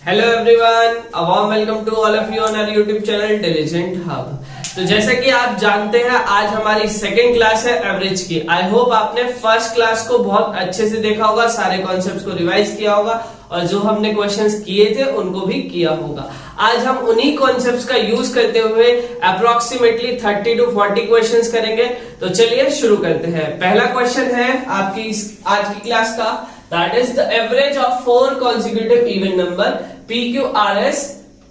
Hello everyone, a warm welcome to all of you on our YouTube channel Intelligent Hub. तो जैसा कि आप जानते हैं, आज हमारी सेकंड क्लास है एवरेज की। आई होप आपने फर्स्ट क्लास को बहुत अच्छे से देखा होगा, सारे कॉन्सेप्ट्स को रिवाइज किया होगा और जो हमने क्वेश्चंस किए थे उनको भी किया होगा। आज हम उन्हीं कॉन्सेप्ट्स का यूज करते हुए अप्रोक्सीमेटली 30 to 40 क्वेश्चंस करेंगे। तो चलिए शुरू करते हैं। पहला क्वेश्चन है आपकी आज की क्लास का, that is the average of 4 consecutive even number PQRS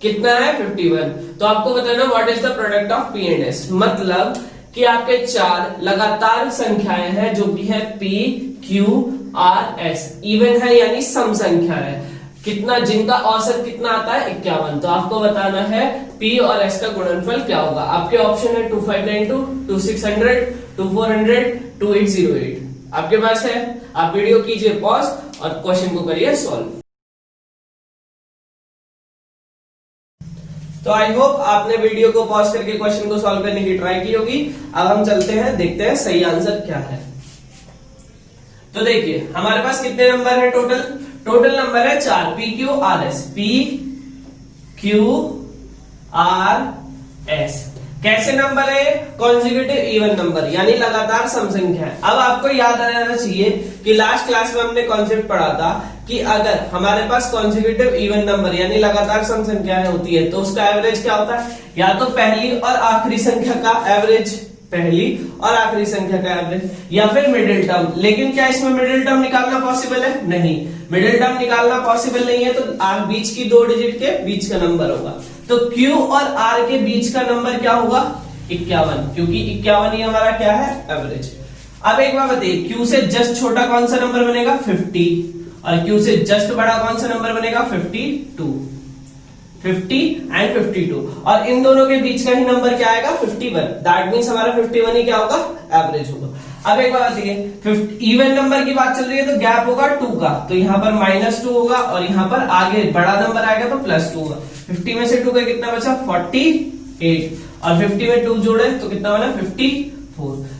कितना है 51। तो आपको बताना what is the product of P and S। मतलब कि आपके 4 लगातार संख्याएं हैं जो कि है PQRS, इवन है यानी सम संख्या है। कितना, जिनका औसत कितना आता है 51। तो आपको बताना है P और S का गुणनफल क्या होगा। आपके ऑप्शन है 2592, 2600, 2400, 2808। आपके पास है, आप वीडियो कीजिए पॉज और क्वेश्चन को करिए सॉल्व। तो आई होप आपने वीडियो को पॉज करके क्वेश्चन को सॉल्व करने की ट्राई की होगी। अब हम चलते हैं, देखते हैं सही आंसर क्या है। तो देखिए हमारे पास कितने नंबर है टोटल नंबर है 4, PQRS, PQRS कैसे नंबर है, कॉन्जिक्यूटिव इवन नंबर यानी लगातार सम संख्या है। अब आपको याद आ जाना चाहिए कि लास्ट क्लास में हमने कॉन्सेप्ट पढ़ा था कि अगर हमारे पास कॉन्जिक्यूटिव इवन नंबर यानी लगातार सम संख्याएं होती है तो उसका एवरेज क्या होता है, या तो पहली और आखिरी संख्या का एवरेज, पहली और आखिरी संख्या का एवरेज, या फिर मिडिल टर्म। लेकिन क्या इसमें मिडिल टर्म निकालना पॉसिबल है? नहीं, मिडिल टर्म निकालना पॉसिबल नहीं है। तो बीच की 2 डिजिट के बीच का नंबर होगा। तो Q और R के बीच का नंबर क्या होगा 51, क्योंकि 51 ही हमारा क्या है एवरेज। अब एक बात बताइए, Q से जस्ट छोटा कौन सा नंबर बनेगा 50, और Q से जस्ट बड़ा कौन सा नंबर बनेगा 52, 50 एंड 52, और इन दोनों के बीच का ही नंबर क्या आएगा 51। दैट मींस हमारा 51 ही क्या होगा एवरेज होगा। अब एक बात देखिए, इवन नंबर की बात चल रही है तो गैप होगा 2 का, तो यहां पर -2 होगा और यहां पर आगे बड़ा नंबर आएगा तो +2 होगा। 50 में से 2 का कितना बचा 48, और 50 में 2 जोड़े तो कितना बना 54।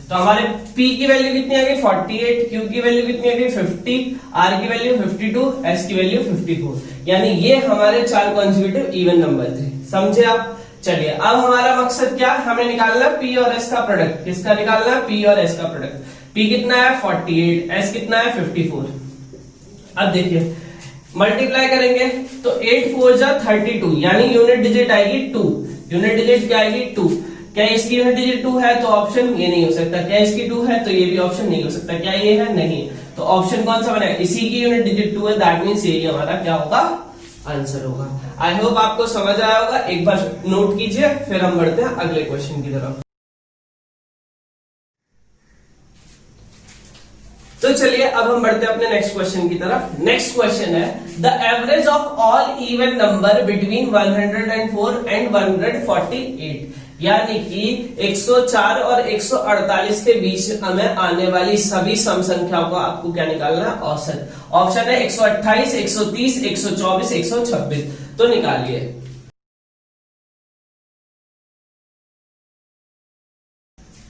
तो हमारे P की वैल्यू कितनी आ गई 48, Q की वैल्यू कितनी आ गई 50, R की वैल्यू 52, S की वैल्यू 54। यानी ये हमारे 4 कॉन्जिक्यूटिव इवन नंबर थे। समझे आप? चलिए अब हमारा मकसद क्या, हमें निकालना P और S का प्रोडक्ट। किसका निकालना है? P और S का प्रोडक्ट। P कितना है 48, S कितना है 54। अब देखिए मल्टीप्लाई करेंगे तो 8 4 जा 32, यानी यूनिट डिजिट आएगी 2। यूनिट डिजिट क्या आएगी 2। क्या इसकी यूनिट डिजिट 2 है? तो ऑप्शन ये नहीं हो सकता। क्या इसकी 2 है? तो ये भी ऑप्शन नहीं हो सकता। क्या ये है? नहीं। तो ऑप्शन कौन सा बनेगा? इसी की यूनिट डिजिट 2 है, दैट मींस यही हमारा क्या होगा आंसर होगा। आई होप आपको समझ आया होगा। एक बार नोट कीजिए, फिर हम बढ़ते हैं अगले क्वेश्चन की तरफ। तो चलिए अब हम बढ़ते हैं अपने नेक्स्ट क्वेश्चन की तरफ। नेक्स्ट क्वेश्चन है the average of all even number between 104 and 148, यानी कि 104 और 148 के बीच हमें आने वाली सभी सम संख्याओं को आपको क्या निकालना है औसत। ऑप्शन है 128, 130, 124, 126। तो निकालिए।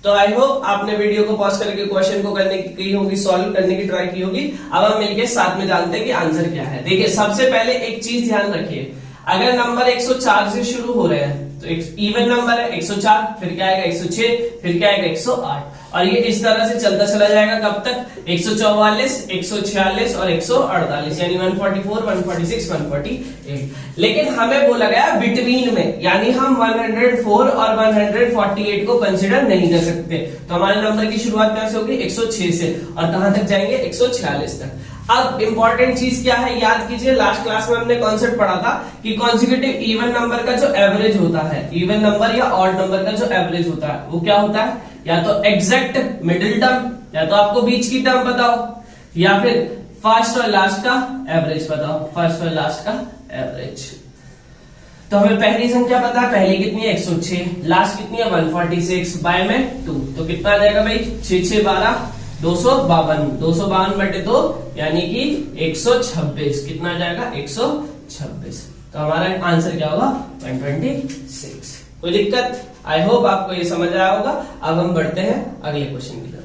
तो आई होप आपने वीडियो को पॉज करके क्वेश्चन को करने की होगी, सॉल्व करने की ट्राई की होगी। अब हम मिलके साथ में जानते हैं कि आंसर क्या है। देखिए सबसे पहले एक चीज ध्यान रखिए, अगर नंबर 104 से शुरू हो रहे हैं तो एक इवन नंबर है 104, फिर क्या आएगा 106, फिर क्या आएगा 108, और ये इस तरह से चलता चला जाएगा कब तक 144, 146 और 148, यानी 144, 146, 148। लेकिन हमें बोला गया बिटवीन में, यानी हम 104 और 148 को कंसिडर नहीं कर सकते। तो हमारे नंबर की शुरुआत कहां से होगी 106 से, और कहां तक जाएंगे 146 तक। अब इंपॉर्टेंट चीज क्या है, याद कीजिए लास्ट क्लास में हमने कॉन्सेप्ट पढ़ा था कि कॉन्जिक्यूटिव इवन नंबर का जो एवरेज होता है, इवन नंबर या ऑड नंबर का जो एवरेज होता है वो क्या होता है, या तो एग्जैक्ट मिडिल टर्म, या तो आपको बीच की टर्म बताओ, या फिर फर्स्ट और लास्ट का एवरेज बताओ, फर्स्ट और लास्ट का एवरेज। तो हमें पहली संख्या पता है, पहली कितनी है 106, लास्ट कितनी है 146, बाय में 2, तो कितना आ जाएगा भाई 6 6 12 252, 252 बटे 2 यानी कि 126। कितना आ जाएगा 126। तो हमारा आंसर क्या होगा 126। कोई दिक्कत? आई होप आपको ये समझ आया होगा। अब हम बढ़ते हैं अगले क्वेश्चन की तरफ।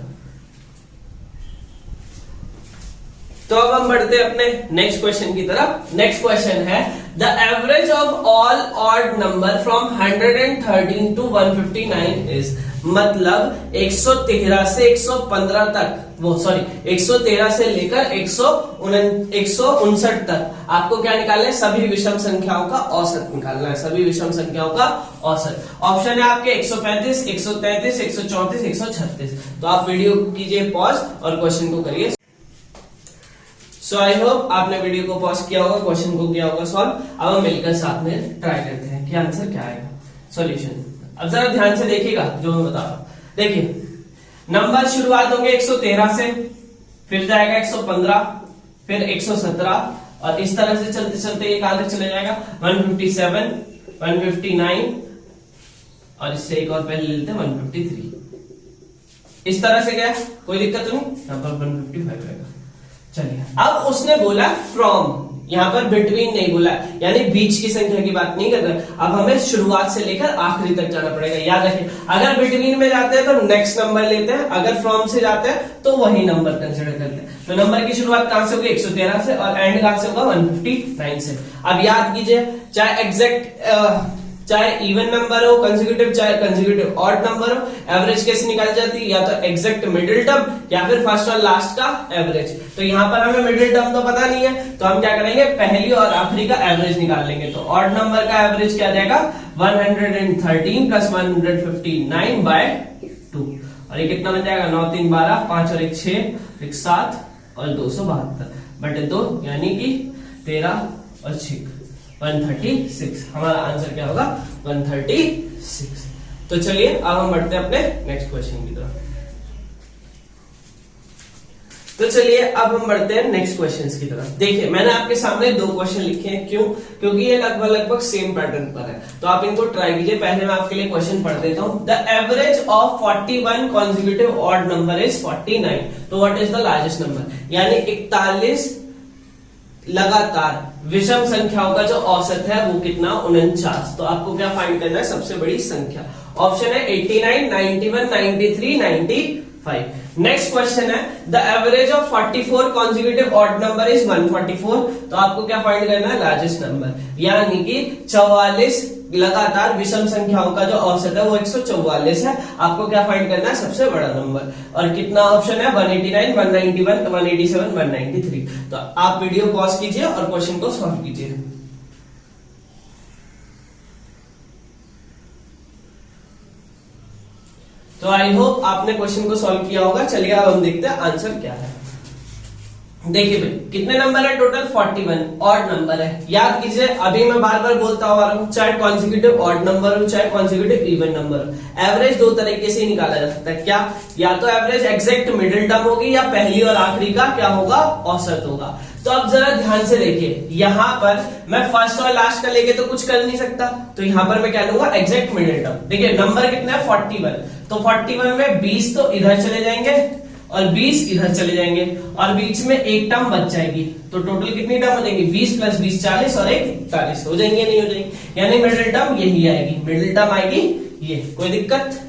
तो अब हम बढ़ते हैं अपने नेक्स्ट क्वेश्चन की तरफ। नेक्स्ट क्वेश्चन है the average of all odd number from 113 to 159 is, मतलब 113 से 115 तक, वो सॉरी 113 से लेकर 159 तक आपको क्या निकालना है, सभी विषम संख्याओं का औसत निकालना है, सभी विषम संख्याओं का औसत। ऑप्शन है आपके 135, 133, 134, 136। तो आप वीडियो कीजिए पॉज और क्वेश्चन को करिए। सो आई होप आपने वीडियो को पॉज किया होगा, क्वेश्चन को किया होगा सॉल्व। अब हम मिलकर साथ में ट्राई करते हैं कि आंसर क्या आएगा, सॉल्यूशन। अब जरा ध्यान से देखिएगा जो मैं बता रहा हूं। देखिए नंबर शुरुआत होंगे 113 से, फिर जाएगा 115, फिर 117 और इस तरह से चलते चलते ये कहां तक चले जाएगा 157, 159 और इससे एक और पहले लेते हैं 153। इस तरह से गया, कोई दिक्कत तो नहीं, यहां पर 155 रहेगा। चलिए अब उसने बोला फ्रॉम, यहां पर बिटवीन नहीं बोला, यानी बीच की संख्या की बात नहीं कर रहा। अब हमें शुरुआत से लेकर आखिरी तक जाना पड़ेगा। याद रखिए, अगर बिटवीन में जाते हैं तो नेक्स्ट नंबर लेते हैं, अगर फ्रॉम से जाते हैं तो वही नंबर कंसिडर करते हैं। तो नंबर की शुरुआत कहां से होगी 113 से और एंड कहां से होगा 159 से। अब याद कीजिए, चाहे एग्जैक्ट चाहे इवन नंबर हो कंसेक्यूटिव, चाहे कंसेक्यूटिव ऑड नंबर हो, एवरेज कैसे निकाली जाती है, या तो एग्जैक्ट मिडिल टर्म या फिर फर्स्ट और लास्ट का एवरेज। तो यहां पर हमें मिडिल टर्म तो पता नहीं है, तो हम क्या करेंगे, पहली और आखिरी का एवरेज निकाल लेंगे। तो ऑड नंबर का एवरेज क्या जाएगा 113 प्लस 159 बाय 2, और ये कितना बन जाएगा 9 3 12, 5 और 1 6, 1 7 और 272 बटे 2, यानी कि 13 और 6 136। हमारा आंसर क्या होगा 136। तो चलिए अब हम बढ़ते हैं अपने नेक्स्ट क्वेश्चन की तरफ। तो चलिए अब हम बढ़ते हैं नेक्स्ट क्वेश्चंस की तरफ। देखिए मैंने आपके सामने दो क्वेश्चन लिखे हैं, क्यों, क्योंकि ये लगभग सेम पैटर्न पर है, तो आप इनको ट्राई कीजिए। पहले मैं आपके लिए क्वेश्चन पढ़ देता हूं। The average of 41 consecutive odd number is 49, तो what is the largest number, यानी 41 लगातार विषम संख्याओं का जो औसत है वो कितना 49। तो आपको क्या फाइंड करना है, सबसे बड़ी संख्या। ऑप्शन है 89, 91, 93, 95। नेक्स्ट क्वेश्चन है the average of 44 consecutive odd number is 144, तो आपको क्या फाइंड करना है लार्जेस्ट नंबर, यानी कि 44 लगातार विषम संख्याओं का जो औसत है वो 144 है। आपको क्या फाइंड करना है, सबसे बड़ा नंबर। और कितना ऑप्शन है 189, 191, 187, 193। तो आप वीडियो पॉज कीजिए और क्वेश्चन को सॉल्व कीजिए। तो आई होप आपने क्वेश्चन को सॉल्व किया होगा। चलिए अब हम देखते हैं आंसर क्या है। देखिए भाई कितने नंबर है टोटल 41 ऑड नंबर है। याद कीजिए, अभी मैं बार बार बोलता हुआ रहा हूं, चाहे कॉन्जिक्यूटिव ऑड नंबर हो चाहे कॉन्जिक्यूटिव इवन नंबर हो, एवरेज दो तरीके से निकाला जा सकता है। क्या, या तो एवरेज एग्जैक्ट मिडिल टर्म होगी या पहली और आखिरी का क्या होगा औसत होगा। तो अब जरा ध्यान से देखिए, यहां पर मैं फर्स्ट और लास्ट का लेके तो कुछ कर नहीं सकता, तो यहां पर मैं क्या लूंगा एग्जैक्ट मिडिल टर्म। देखिए नंबर कितना है 41, तो 41 में 20 तो इधर चले जाएंगे और 20 इधर चले जाएंगे और बीच में एक टर्म बच जाएगी। तो टोटल कितनी टर्म हो जाएंगी 20 प्लस 20 40 और एक 40 हो जाएंगे, नहीं हो जाएंगी, यानी मिडिल टर्म यही आएगी, मिडिल टर्म आएगी ये। कोई दिक्कत,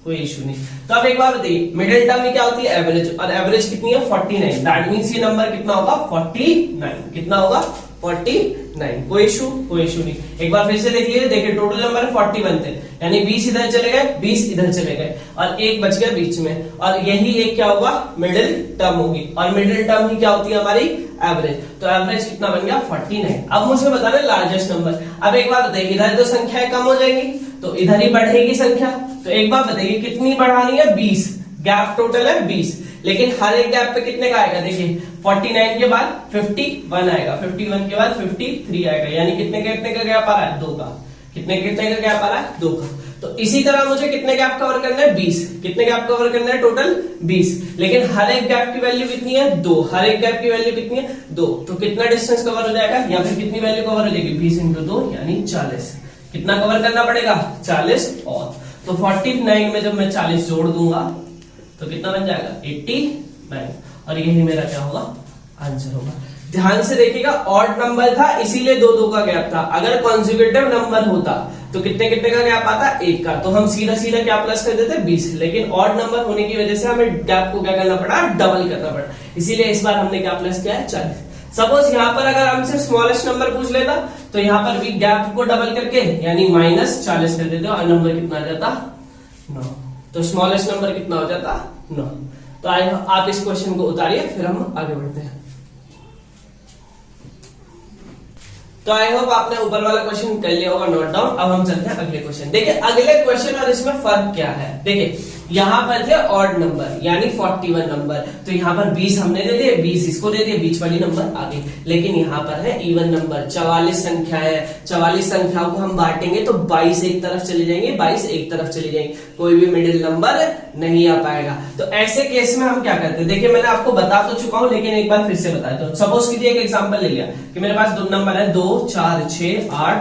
कोई इशू नहीं। तो अब एक बार बताइए, मिडिल टर्म में क्या होती है एवरेज, और एवरेज कितनी है 49, दैट मींस ये नंबर कितना होगा 49, कितना होगा 49। कोई इशू नहीं। एक बार फिर से देख लीजिए, देखिए टोटल नंबर 41 थे, यानी 20 इधर चले गए 20 इधर चले गए और एक बच गया बीच में, और यही एक क्या होगा मिडिल टर्म होगी, और मिडिल टर्म ही क्या होती है हमारी एवरेज। तो एवरेज कितना बन गया 49। अब मुझे बताना लार्जेस्ट नंबर। अब एक बार बताइए, इधर तो संख्याएं कम हो जाएंगी तो इधर ही बढ़ेगी संख्या। तो एक बार बताइए कितनी बढ़ानी है 20, गैप टोटल है 20, लेकिन हर एक गैप पे कितने का आएगा, देखिए 49 के बाद 51 आएगा, 51 के बाद 53 आएगा, यानी कितने का गैप आ रहा है 2 का। कितने का गैप आ रहा है 2 का। तो इसी तरह मुझे कितने गैप कवर करना है 20, कितने गैप कवर करना है टोटल 20, लेकिन हर एक गैप की वैल्यू कितनी है 2, हर एक गैप की वैल्यू कितनी है 2। तो कितना डिस्टेंस कवर हो जाएगा, या फिर कितनी वैल्यू कवर हो जाएगी 20 × 2 यानी 40। कितना कवर करना पड़ेगा 40 और, तो 49 में जब मैं 40 जोड़ दूंगा तो कितना बन जाएगा 89, और यही मेरा क्या होगा आंसर होगा। ध्यान से देखिएगा, ऑड नंबर था इसीलिए 2 का गैप था। अगर कॉन्जिक्यूटिव नंबर होता तो कितने का गैप आता 1 का, तो हम सीधा क्या प्लस कर देते 20, लेकिन ऑड नंबर होने की वजह से हमें गैप को क्या करना पड़ा डबल करना पड़ा, इसीलिए इस बार हमने क्या प्लस किया है 40। सपोज यहाँ पर अगर हमसे स्मॉलेस्ट नंबर पूछ लेता तो यहाँ पर भी गैप को डबल करके यानी -40 कर देते और नंबर कितना आ जाता 9। तो स्मॉलेस्ट नंबर कितना हो जाता 9। तो आप इस क्वेश्चन को उतारिए फिर हम आगे बढ़ते हैं। तो आई होप आपने ऊपर वाला क्वेश्चन कर लिया होगा नोट डाउन। अब हम चलते हैं अगले क्वेश्चन। देखिए अगले क्वेश्चन और इसमें फर्क क्या है। देखिए यहाँ पर थे ऑड नंबर यानी 41 नंबर, तो यहाँ पर 20 हमने दे दिए, 20 इसको दे दिए, बीच वाली नंबर आ गई। लेकिन यहाँ पर है इवन नंबर, 44 संख्या है। 44 संख्याओं को हम बांटेंगे तो 22 एक तरफ चले जाएंगे, 22 एक तरफ चले जाएंगे, कोई भी मिडिल नंबर नहीं आ पाएगा। तो ऐसे केस में हम क्या करते हैं, देखिए मैंने आपको बता तो चुका हूं लेकिन एक बार फिर से बता दो। सपोज कीजिए एक एग्जांपल ले लिया कि मेरे पास दो नंबर है 2 4 6 8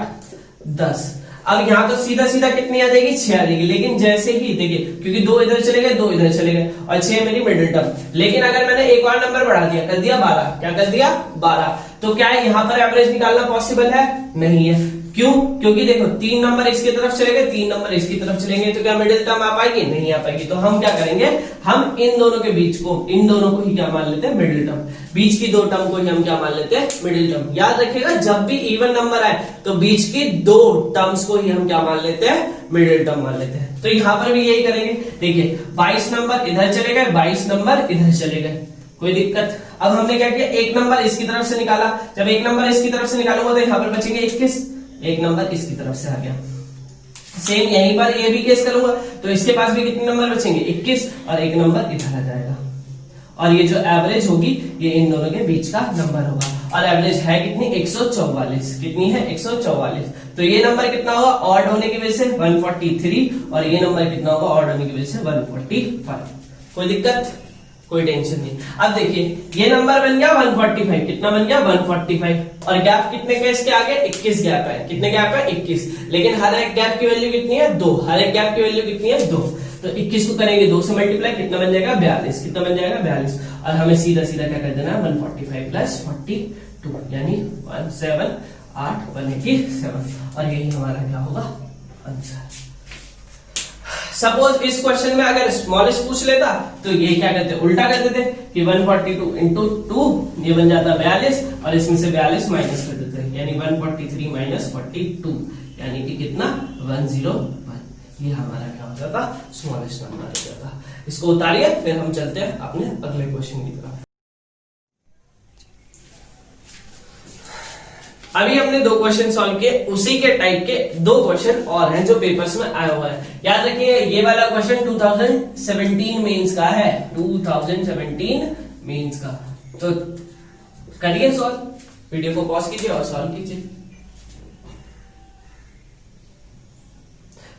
10। अब यहाँ तो सीधा सीधा कितनी आ जाएगी 6 आ जाएगी। लेकिन जैसे ही देखिए क्योंकि 2 इधर चले गए 2 इधर चले गए और 6 मेरी मिडिल टर्म। लेकिन अगर मैंने एक और नंबर बढ़ा दिया, कर दिया 12, क्या कर दिया 12, तो क्या है यहाँ पर एवरेज निकालना पॉसिबल है? नहीं है। क्यों? क्योंकि देखो 3 नंबर इसकी तरफ चले गए, 3 नंबर इसकी तरफ चलेंगे, तो क्या मिडिल टर्म आ पाएगी? नहीं आ पाएगी। तो हम क्या करेंगे, हम इन दोनों के बीच को, इन दोनों को ही क्या मान लेते हैं मिडिल टर्म। बीच की दो टर्म को ही हम क्या मान लेते हैं मिडिल टर्म। याद रखिएगा जब भी इवन नंबर आए तो बीच की दो टर्म्स को ही हम क्या मान लेते हैं मिडिल टर्म मान लेते हैं। तो यहां पर भी यही करेंगे। देखिए 22 नंबर इधर चले गए, 22 नंबर इधर चले गए, कोई दिक्कत। अब हमने क्या किया, एक नंबर इसकी तरफ से निकाला। जब एक नंबर इसकी तरफ से निकालूंगा तो यहाँ पर बचेंगे 21, एक नंबर इसकी तरफ से आ गया। सेम यहीं पर ये भी केस करूंगा तो इसके पास भी कितने नंबर बचेंगे 21 और एक नंबर इधर आ जाएगा। और ये जो एवरेज होगी ये इन दोनों के बीच का नंबर होगा। और एवरेज है कितनी 144, कितनी है 144। तो ये नंबर कितना होगा ऑड होने की वजह से 143 और ये नंबर कितना होगा ऑड होने की वजह से 145। कोई दिक्कत, कोई टेंशन नहीं। अब देखिए ये नंबर बन गया 145, कितना बन गया 145 और गैप कितने के इसके आगे 21 गैप है। कितने गैप है 21, लेकिन हर एक गैप की वैल्यू कितनी है 2, हर एक गैप की वैल्यू कितनी है 2। तो 21 को करेंगे 2 से मल्टीप्लाई, कितना बन जाएगा 42, कितना बन जाएगा 42। और हमें सीधा सीधा क्या कर देना है 145 प्लस 42 यानी 178 187 और यही हमारा क्या होगा आंसर। सपोज इस क्वेश्चन में अगर स्मॉलेस्ट पूछ लेता तो ये क्या करते उल्टा कर देते कि 142 इंटू 2 ये बन जाता 42 और इसमें से 42 माइनस कर देते यानी 143 माइनस 42 यानी कि कितना 101। ये हमारा क्या हो जाता स्मॉलेस्ट नंबर हो जाता। इसको उतारिए फिर हम चलते हैं अपने अगले क्वेश्चन की तरफ। अभी हमने 2 क्वेश्चन सॉल्व किए, उसी के टाइप के 2 क्वेश्चन और हैं जो पेपर्स में आया हुआ है। याद रखिए ये वाला क्वेश्चन 2017 मेंस का है, 2017 मेंस का। तो करिए सॉल्व, वीडियो को पॉज कीजिए और सॉल्व कीजिए।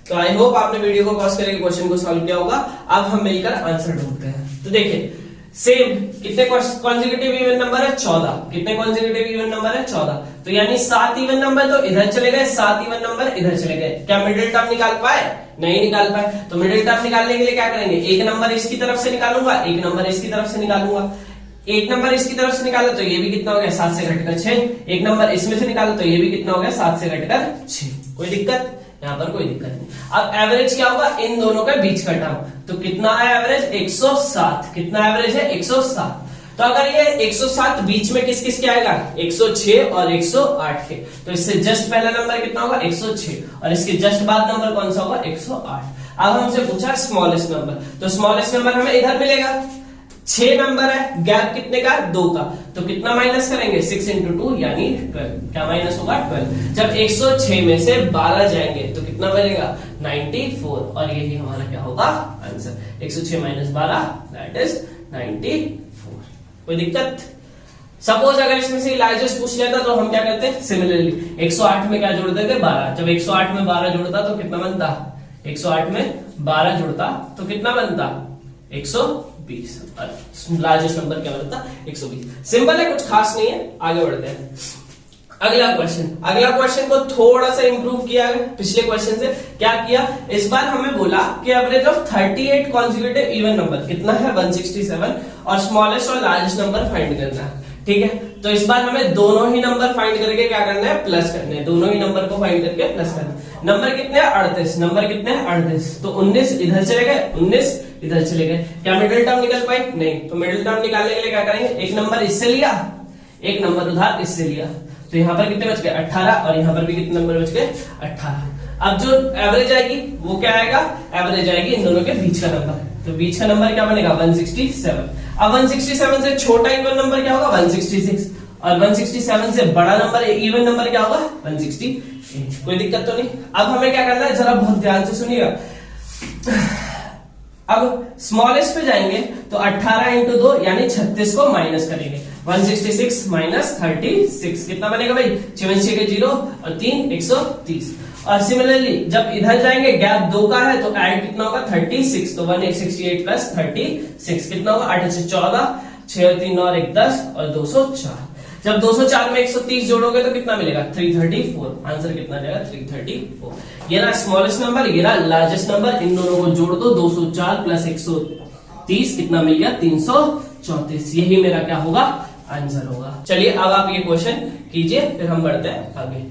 तो आई होप आपने वीडियो को पॉज करके क्वेश्चन को सॉल्व किया होगा। अब हम मिलकर आंसर ढूंढते हैं। तो देखिए सेम कितने कॉन्जिक्यूटिव इवन नंबर है 14, कितने कॉन्जिक्यूटिव इवन नंबर है 14। तो यानी 7 इवन नंबर तो इधर चले गए, 7 इवन नंबर इधर चले गए। क्या मिडिल टर्म निकाल पाए? नहीं निकाल पाए। तो मिडिल टर्म निकालने के लिए क्या करेंगे, एक नंबर इसकी तरफ से निकालूंगा, एक नंबर इसकी तरफ से निकालूंगा। एक नंबर इसकी तरफ से निकाला तो ये भी कितना हो गया 7 से घटकर 6। एक नंबर इसमें से निकाला तो ये भी कितना हो गया 7 से घटकर 6। कोई दिक्कत? यहाँ पर कोई दिक्कत नहीं। अब एवरेज क्या होगा इन दोनों के बीच का टर्म, तो कितना है एवरेज 107। कितना एवरेज है 107। तो अगर ये 107 बीच में किस किस के आएगा 106 और 108 के, तो इससे जस्ट पहला नंबर कितना होगा 106 और इसके जस्ट बाद नंबर कौन सा होगा 108। अब हमसे पूछा स्मॉलेस्ट नंबर, तो स्मॉलेस्ट नंबर हमें इधर मिलेगा। 6 नंबर है, गैप कितने का 2 का, तो कितना माइनस करेंगे 6 इंटू 2 यानी 12। क्या माइनस होगा 12। जब 106 में से 12 जाएंगे तो कितना बनेगा 94 और यही हमारा क्या होगा आंसर। 106 minus 12 that is 94। कोई दिक्कत? सपोज अगर इसमें से लार्जेस्ट पूछ लेता तो हम क्या करते हैं सिमिलरली 108 में क्या जोड़ देते 12। जब 108 में 12 जोड़ता तो कितना बनता 108 में 12 जुड़ता तो कितना बनता 120 और लार्जेस्ट नंबर क्या बनता 120। सिंपल है, कुछ खास नहीं है। आगे बढ़ते हैं अगला क्वेश्चन को थोड़ा सा इंप्रूव किया है पिछले क्वेश्चन से। क्या किया, इस बार हमें बोला कि average of 38 consecutive even number कितना है 167 और स्मॉलेस्ट और लार्जेस्ट नंबर फाइंड करना है। ठीक है, तो इस बार हमें दोनों ही नंबर फाइंड करके क्या करना है प्लस करने हैं। दोनों ही नंबर को फाइंड करके प्लस करना है। नंबर कितने हैं 38, नंबर कितने हैं 38। तो 19 इधर चले गए, 19 इधर चले गए। क्या मिडिल टर्म निकल पाई? नहीं। तो मिडिल टर्म निकालने के लिए क्या करेंगे, एक नंबर इससे लिया, एक नंबर उधार इससे लिया, तो यहाँ पर कितने बच गए 18, और यहाँ पर भी कितने नंबर बच गए 18। अब जो एवरेज आएगी वो क्या आएगा, एवरेज आएगी इन दोनों के बीच का नंबर, तो बीच का नंबर क्या बनेगा 167। अब 167 से छोटा इवन नंबर क्या होगा 166, और 167 से बड़ा नंबर इवन नंबर क्या होगा 168। कोई दिक्कत तो नहीं। अब हमें क्या करना है, जरा बहुत ध्यान से सुनिएगा। अब स्मॉलेस्ट पे जाएंगे तो 18 इंटू 2 यानी 36 को माइनस करेंगे, 166 माइनस 36 कितना बनेगा भाई, 6 के 0 और 3 130। और सिमिलरली जब इधर जाएंगे गैप 2 का है तो ऐड कितना होगा 36, तो 168 प्लस 36 कितना होगा 8 से 14, 6 और 3 और 1 10 और 204। जब 204 में 130 जोड़ोगे तो कितना मिलेगा 334। आंसर कितना जाएगा 334। ये ना स्मॉलेस्ट नंबर, ये ना लार्जेस्ट नंबर, इन दोनों को जोड़ दो 204 प्लस 130 कितना मिल गया 334। यही मेरा क्या होगा आंसर होगा। चलिए अब आप ये क्वेश्चन कीजिए, फिर हम बढ़ते हैं आगे।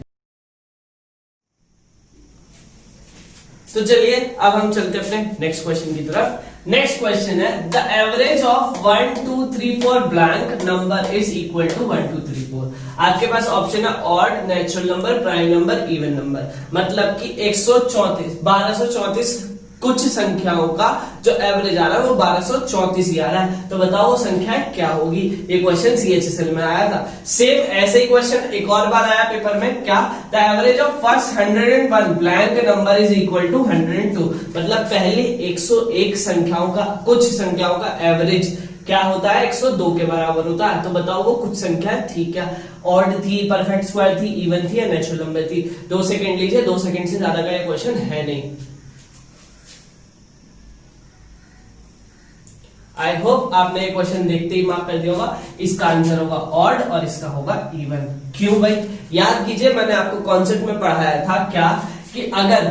तो चलिए अब हम चलते अपने नेक्स्ट क्वेश्चन की तरफ। नेक्स्ट क्वेश्चन है the average of 1 2 3 4 blank number is equal to 1 2 3 4। आपके पास ऑप्शन है odd, natural number, prime number, even number. मतलब कि 134 1234 कुछ संख्याओं का जो एवरेज आ रहा है वो 1234 ही आ रहा है। तो बताओ वो संख्या क्या होगी। ये क्वेश्चन CHSL में आया था। सेम ऐसे ही क्वेश्चन एक और बार आया पेपर में, क्या the average of first 101 blank number is equal to 102। मतलब पहले 101 संख्याओं का, कुछ संख्याओं का एवरेज क्या होता है 102 के बराबर होता है। तो बताओ वो कुछ संख्या थी क्या, ऑड थी, परफेक्ट स्क्वायर थी, इवन थी या नेचुरल नंबर थी। 2 सेकंड लीजिए, 2 सेकंड से ज्यादा का ये क्वेश्चन है नहीं। आई होप आपने ये क्वेश्चन देखते ही मार्क कर दिया होगा। इसका आंसर होगा ऑड और इसका होगा इवन। क्यों भाई, याद कीजिए मैंने आपको कॉन्सेप्ट में पढ़ाया था क्या, कि अगर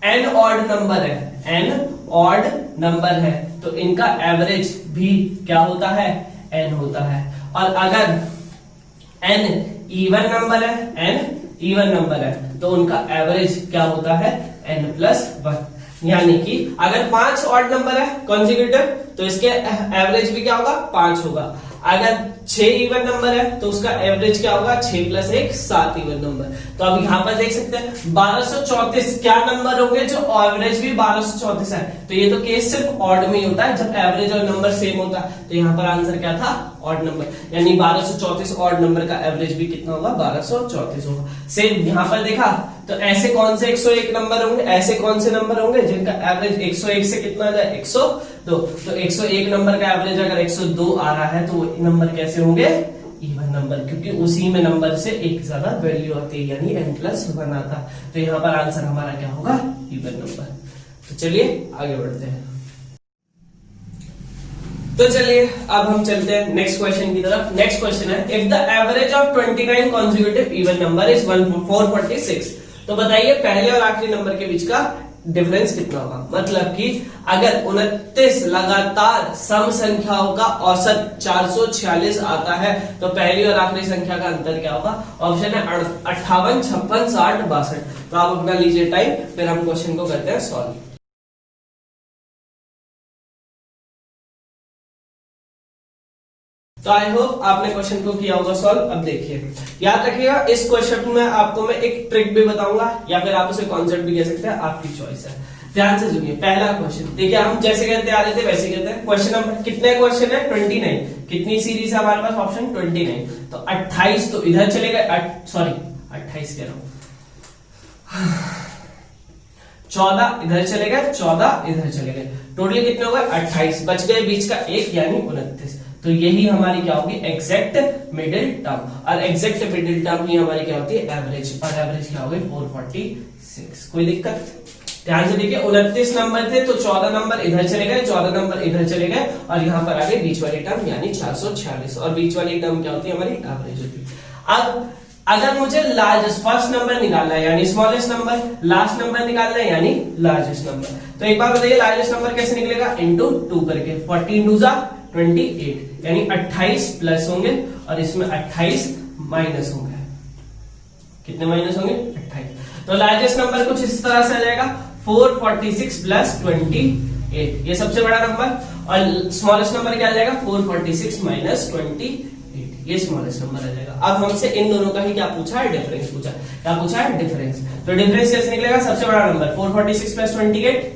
n ऑड नंबर है, n ऑड नंबर है तो इनका एवरेज भी क्या होता है n होता है। और अगर n इवन नंबर है, n इवन नंबर है तो उनका एवरेज क्या होता है n प्लस 1। यानी कि अगर 5 ऑड नंबर है कॉन्जिक्यूटिव तो इसके एवरेज भी क्या होगा 5 होगा। अगर 6 इवन नंबर है तो उसका एवरेज क्या होगा 6 प्लस 1 7 इवन नंबर। तो अब यहां पर देख सकते हैं 1234 क्या नंबर होंगे जो एवरेज भी 1234 है। तो ये तो केस सिर्फ ऑड में ही होता है जब एवरेज और नंबर सेम होता है। तो यहाँ पर आंसर क्या था ऑड नंबर, यानी 1234 ऑड नंबर का एवरेज भी कितना होगा 1234 होगा। सेम यहाँ पर देखा तो ऐसे कौन से 101 नंबर होंगे, ऐसे कौन से नंबर होंगे जिनका एवरेज 101 से कितना आ जाए 102। तो 101 नंबर का एवरेज अगर 102 आ रहा है तो वो नंबर कैसे होंगे इवन नंबर, क्योंकि उसी में नंबर से एक ज्यादा वैल्यू आती है यानी n प्लस 1 आता। तो यहाँ पर आंसर हमारा क्या होगा इवन नंबर। तो चलिए आगे बढ़ते हैं। तो चलिए अब हम चलते हैं नेक्स्ट क्वेश्चन की तरफ। नेक्स्ट क्वेश्चन है if the average of 29 consecutive even number is 446। तो बताइए पहले और आखिरी नंबर के बीच का डिफरेंस कितना होगा। मतलब कि अगर 29 लगातार सम संख्याओं का औसत 446 आता है तो पहली और आखिरी संख्या का अंतर क्या होगा। ऑप्शन है 58 56 60 62। तो आप अपना लीजिए टाइम, फिर हम क्वेश्चन को करते हैं सॉल्व। तो आई होप आपने क्वेश्चन को किया होगा सॉल्व। अब देखिए याद रखिएगा इस क्वेश्चन में आपको मैं एक ट्रिक भी बताऊंगा या फिर आप उसे कॉन्सेप्ट भी कह सकते हैं, आपकी चॉइस है। ध्यान से सुनिए। पहला क्वेश्चन देखिए, हम जैसे कहते आ रहे थे वैसे कहते हैं। क्वेश्चन नंबर कितने क्वेश्चन है 29। कितनी सीरीज है हमारे पास ऑप्शन 29। तो 28 तो इधर चले गए, सॉरी 28 कह रहा हूं 14 इधर चले गए, 14 इधर चले गए, टोटल कितने हो गए 28। बच गए बीच का एक यानी 29। तो यही हमारी क्या होगी एग्जैक्ट मिडिल टर्म। और एग्जैक्ट मिडिल टर्म ही हमारी क्या होती है एवरेज। और एवरेज क्या होगी 446। कोई दिक्कत। ध्यान से देखिए 29 नंबर थे तो 14 नंबर इधर चले गए, 14 नंबर इधर चले गए और यहाँ पर आ गए बीच वाली टर्म यानी 446। और बीच वाली टर्म क्या होती है हमारी एवरेज होती है। अब अगर मुझे लार्जेस्ट फर्स्ट नंबर निकालना है यानी स्मॉलेस्ट नंबर, लास्ट नंबर निकालना है यानी लार्जेस्ट नंबर, तो एक बार बताइए लार्जेस्ट नंबर कैसे निकलेगा इनटू 2 करके। 14 2 जा 28 यानी 28 प्लस होंगे और इसमें 28 माइनस होंगे। कितने माइनस होंगे 28। तो लार्जेस्ट नंबर कुछ इस तरह से आ जाएगा 446 प्लस 28, ये सबसे बड़ा नंबर। और स्मॉलेस्ट नंबर क्या आ जाएगा 446 माइनस 28। ये स्मॉलेस्ट नंबर आ जाएगा। अब हमसे इन दोनों का ही क्या पूछा है, डिफरेंस पूछा। क्या पूछा है, डिफरेंस। तो डिफरेंस कैसे निकलेगा, सबसे बड़ा नंबर 446 प्लस 28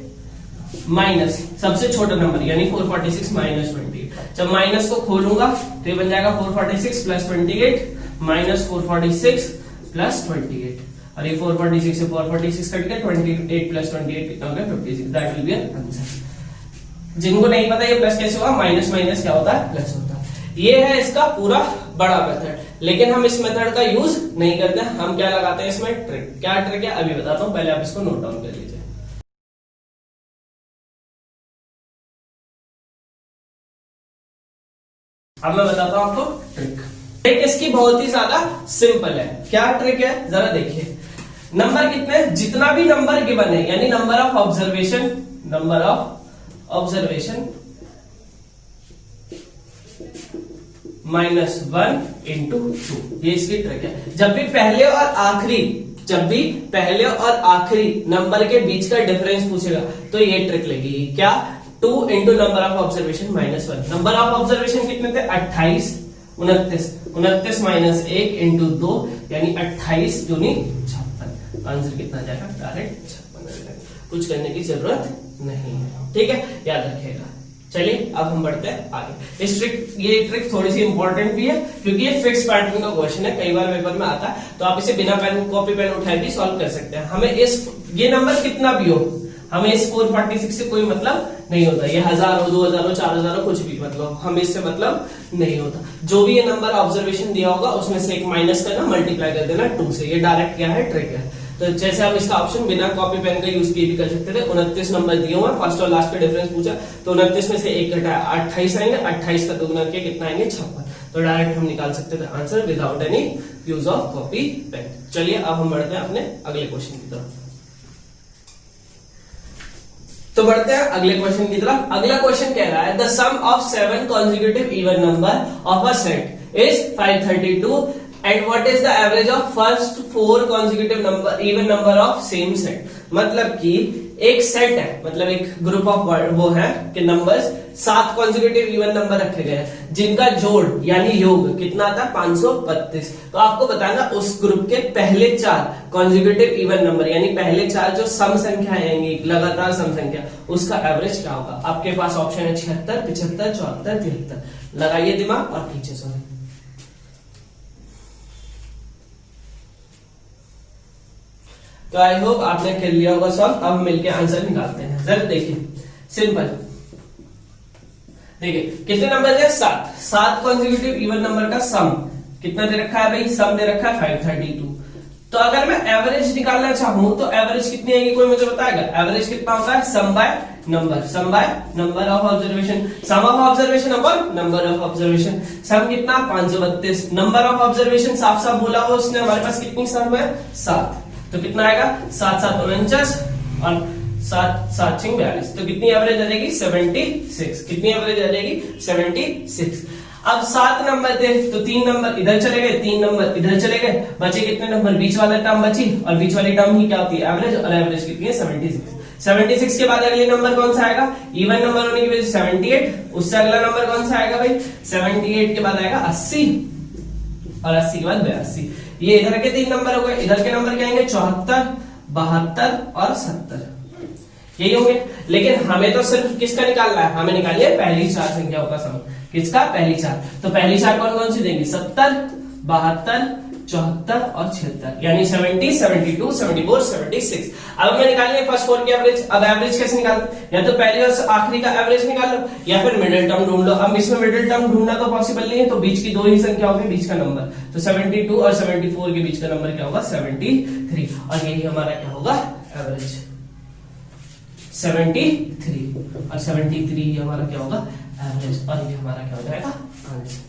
माइनस सबसे छोटा नंबर यानी 446 माइनस 28। जब माइनस को खोलूंगा तो ये बन जाएगा 446 प्लस 28 माइनस 446 प्लस 28, और ये 446 से 446 कट गया, 28 प्लस 28 कितना हो गया, 56। That will be answer. जिनको नहीं पता ये प्लस कैसे हुआ, माइनस माइनस क्या होता है, प्लस होता है। ये है इसका पूरा बड़ा मेथड, लेकिन हम इस मेथड का यूज नहीं करते। हम क्या लगाते हैं इसमें, ट्रिक। क्या ट्रिक है अभी बताता हूं, पहले आप इसको नोट डाउन कर लीजिए। अब मैं बताता हूं आपको ट्रिक। ट्रिक इसकी बहुत ही ज्यादा सिंपल है। क्या ट्रिक है जरा देखिए। नंबर कितने, जितना भी नंबर गिवन है यानी number of observation, number of observation -1 into 2, ये इसकी ट्रिक है। जब भी पहले और आखिरी नंबर के बीच का डिफरेंस पूछेगा तो ये ट्रिक लगेगी। क्या, 2 into number of observation -1। Number of observation कितने थे, 28, 29 माइनस 1 into 2 यानी 28 दूनी 56। आंसर कितना जाएगा, डायरेक्ट 56। कुछ करने की जरूरत नहीं है, ठीक है, याद रखिएगा। चलिए अब हम बढ़ते हैं आगे। ये ट्रिक थोड़ी सी इंपॉर्टेंट भी है क्योंकि ये फिक्स पैटर्न का क्वेश्चन है, कई बार पेपर में आता है, तो आप इसे बिना कॉपी पेन उठाए भी सॉल्व कर सकते हैं। हमें ये नंबर कितना भी हो, हमें इस 446 से कोई मतलब नहीं होता। ये 1000 हो, 2000 हो, 4000 हो, कुछ भी मतलब हमें इससे मतलब नहीं होता। जो भी ये नंबर ऑब्जर्वेशन दिया होगा उसमें से एक माइनस करना, मल्टीप्लाई कर देना 2 से। ये डायरेक्ट क्या है, ट्रिक है। तो जैसे हम इसका ऑप्शन बिना कॉपी पेन का यूज किए भी कर सकते थे। 29 नंबर दिए हुए, फर्स्ट और लास्ट का डिफरेंस पूछा, तो 29 में से एक घटाया 28 आएंगे, 28 का दुगना किया कितना आएंगे, 56। तो डायरेक्ट हम निकाल सकते थे answer without any use of copy pen. चलिए अब हम बढ़ते हैं अपने अगले क्वेश्चन की तरफ। तो बढ़ते हैं अगले क्वेश्चन की तरफ। अगला क्वेश्चन कह रहा है the sum of 7 consecutive even number of a set is 532 and what is the average of first 4 consecutive number even number of same set। मतलब कि एक सेट है, मतलब एक ग्रुप ऑफ वो है कि नंबर्स 7 कॉन्जिक्यूटिव इवन नंबर रखे गए हैं जिनका जोड़ यानी योग कितना आता है, 532। तो आपको बताना उस ग्रुप के पहले 4 कॉन्जिक्यूटिव इवन नंबर यानी पहले 4 जो सम संख्या आएंगी, लगातार सम संख्या, उसका एवरेज क्या होगा। आपके पास ऑप्शन है 76, 75, 74, 73। लगाइए दिमाग और नीचे सॉरी। तो आई होप आपने कर लिया होगा सॉल्व। अब मिलके आंसर निकालते हैं। जरा देखिए, सिंपल देखिए कितने नंबर है, 7 कॉन्जिक्यूटिव इवन नंबर का सम कितना दे रखा है भाई, सम दे रखा है 532। तो अगर मैं एवरेज निकालना चाहूं तो एवरेज कितनी आएगी, कोई मुझे बताएगा। एवरेज कितना होता है, sum by number of observation, sum of observation upon number of observation. Sum कितना, 532। नंबर ऑफ ऑब्जर्वेशन साफ साफ बोला हो उसने, हमारे पास कितनी सम है, 7। तो कितना आएगा, 7 7 49 और 7 7 6 42। तो कितनी एवरेज आ जाएगी, 76। कितनी एवरेज आ जाएगी, 76। अब 7 नंबर थे तो 3 नंबर इधर चले गए, 3 नंबर इधर चले गए, बचे कितने नंबर, बीच वाला टर्म बची, और बीच वाली टर्म ही क्या होती है, एवरेज। और एवरेज कितनी है, 76। 76 के बाद अगले नंबर कौन सा आएगा, इवन नंबर होने की वजह से 78। उससे अगला नंबर कौन सा आएगा भाई, 78 के बाद आएगा 80, और 80 के बाद 82। ये इधर के 3 नंबर हो गए। इधर के नंबर क्या आएंगे, 74, 72 और 70, यही होंगे। लेकिन हमें तो सिर्फ किसका निकालना है, हमें निकालिए पहली 4 संख्याओं का सम। किसका, पहली 4। तो पहली 4 कौन कौन सी देंगे, 70, 72, 74 और 76, यानी 70, 72, 74, 76। अब हमें निकालनी है फर्स्ट 4 की एवरेज। अब एवरेज कैसे निकालते, या तो पहले और आखिरी का एवरेज निकाल लो या फिर मिडिल टर्म ढूंढ लो। अब इसमें मिडिल टर्म ढूंढना तो पॉसिबल नहीं है, तो बीच की 2 ही संख्याओं के बीच का नंबर, तो 72 और 74 के बीच का नंबर क्या होगा, 73। और यही हमारा क्या होगा, एवरेज 73, और 73 हमारा क्या होगा, एवरेज। और ये हमारा क्या हो जाएगा, आंसर।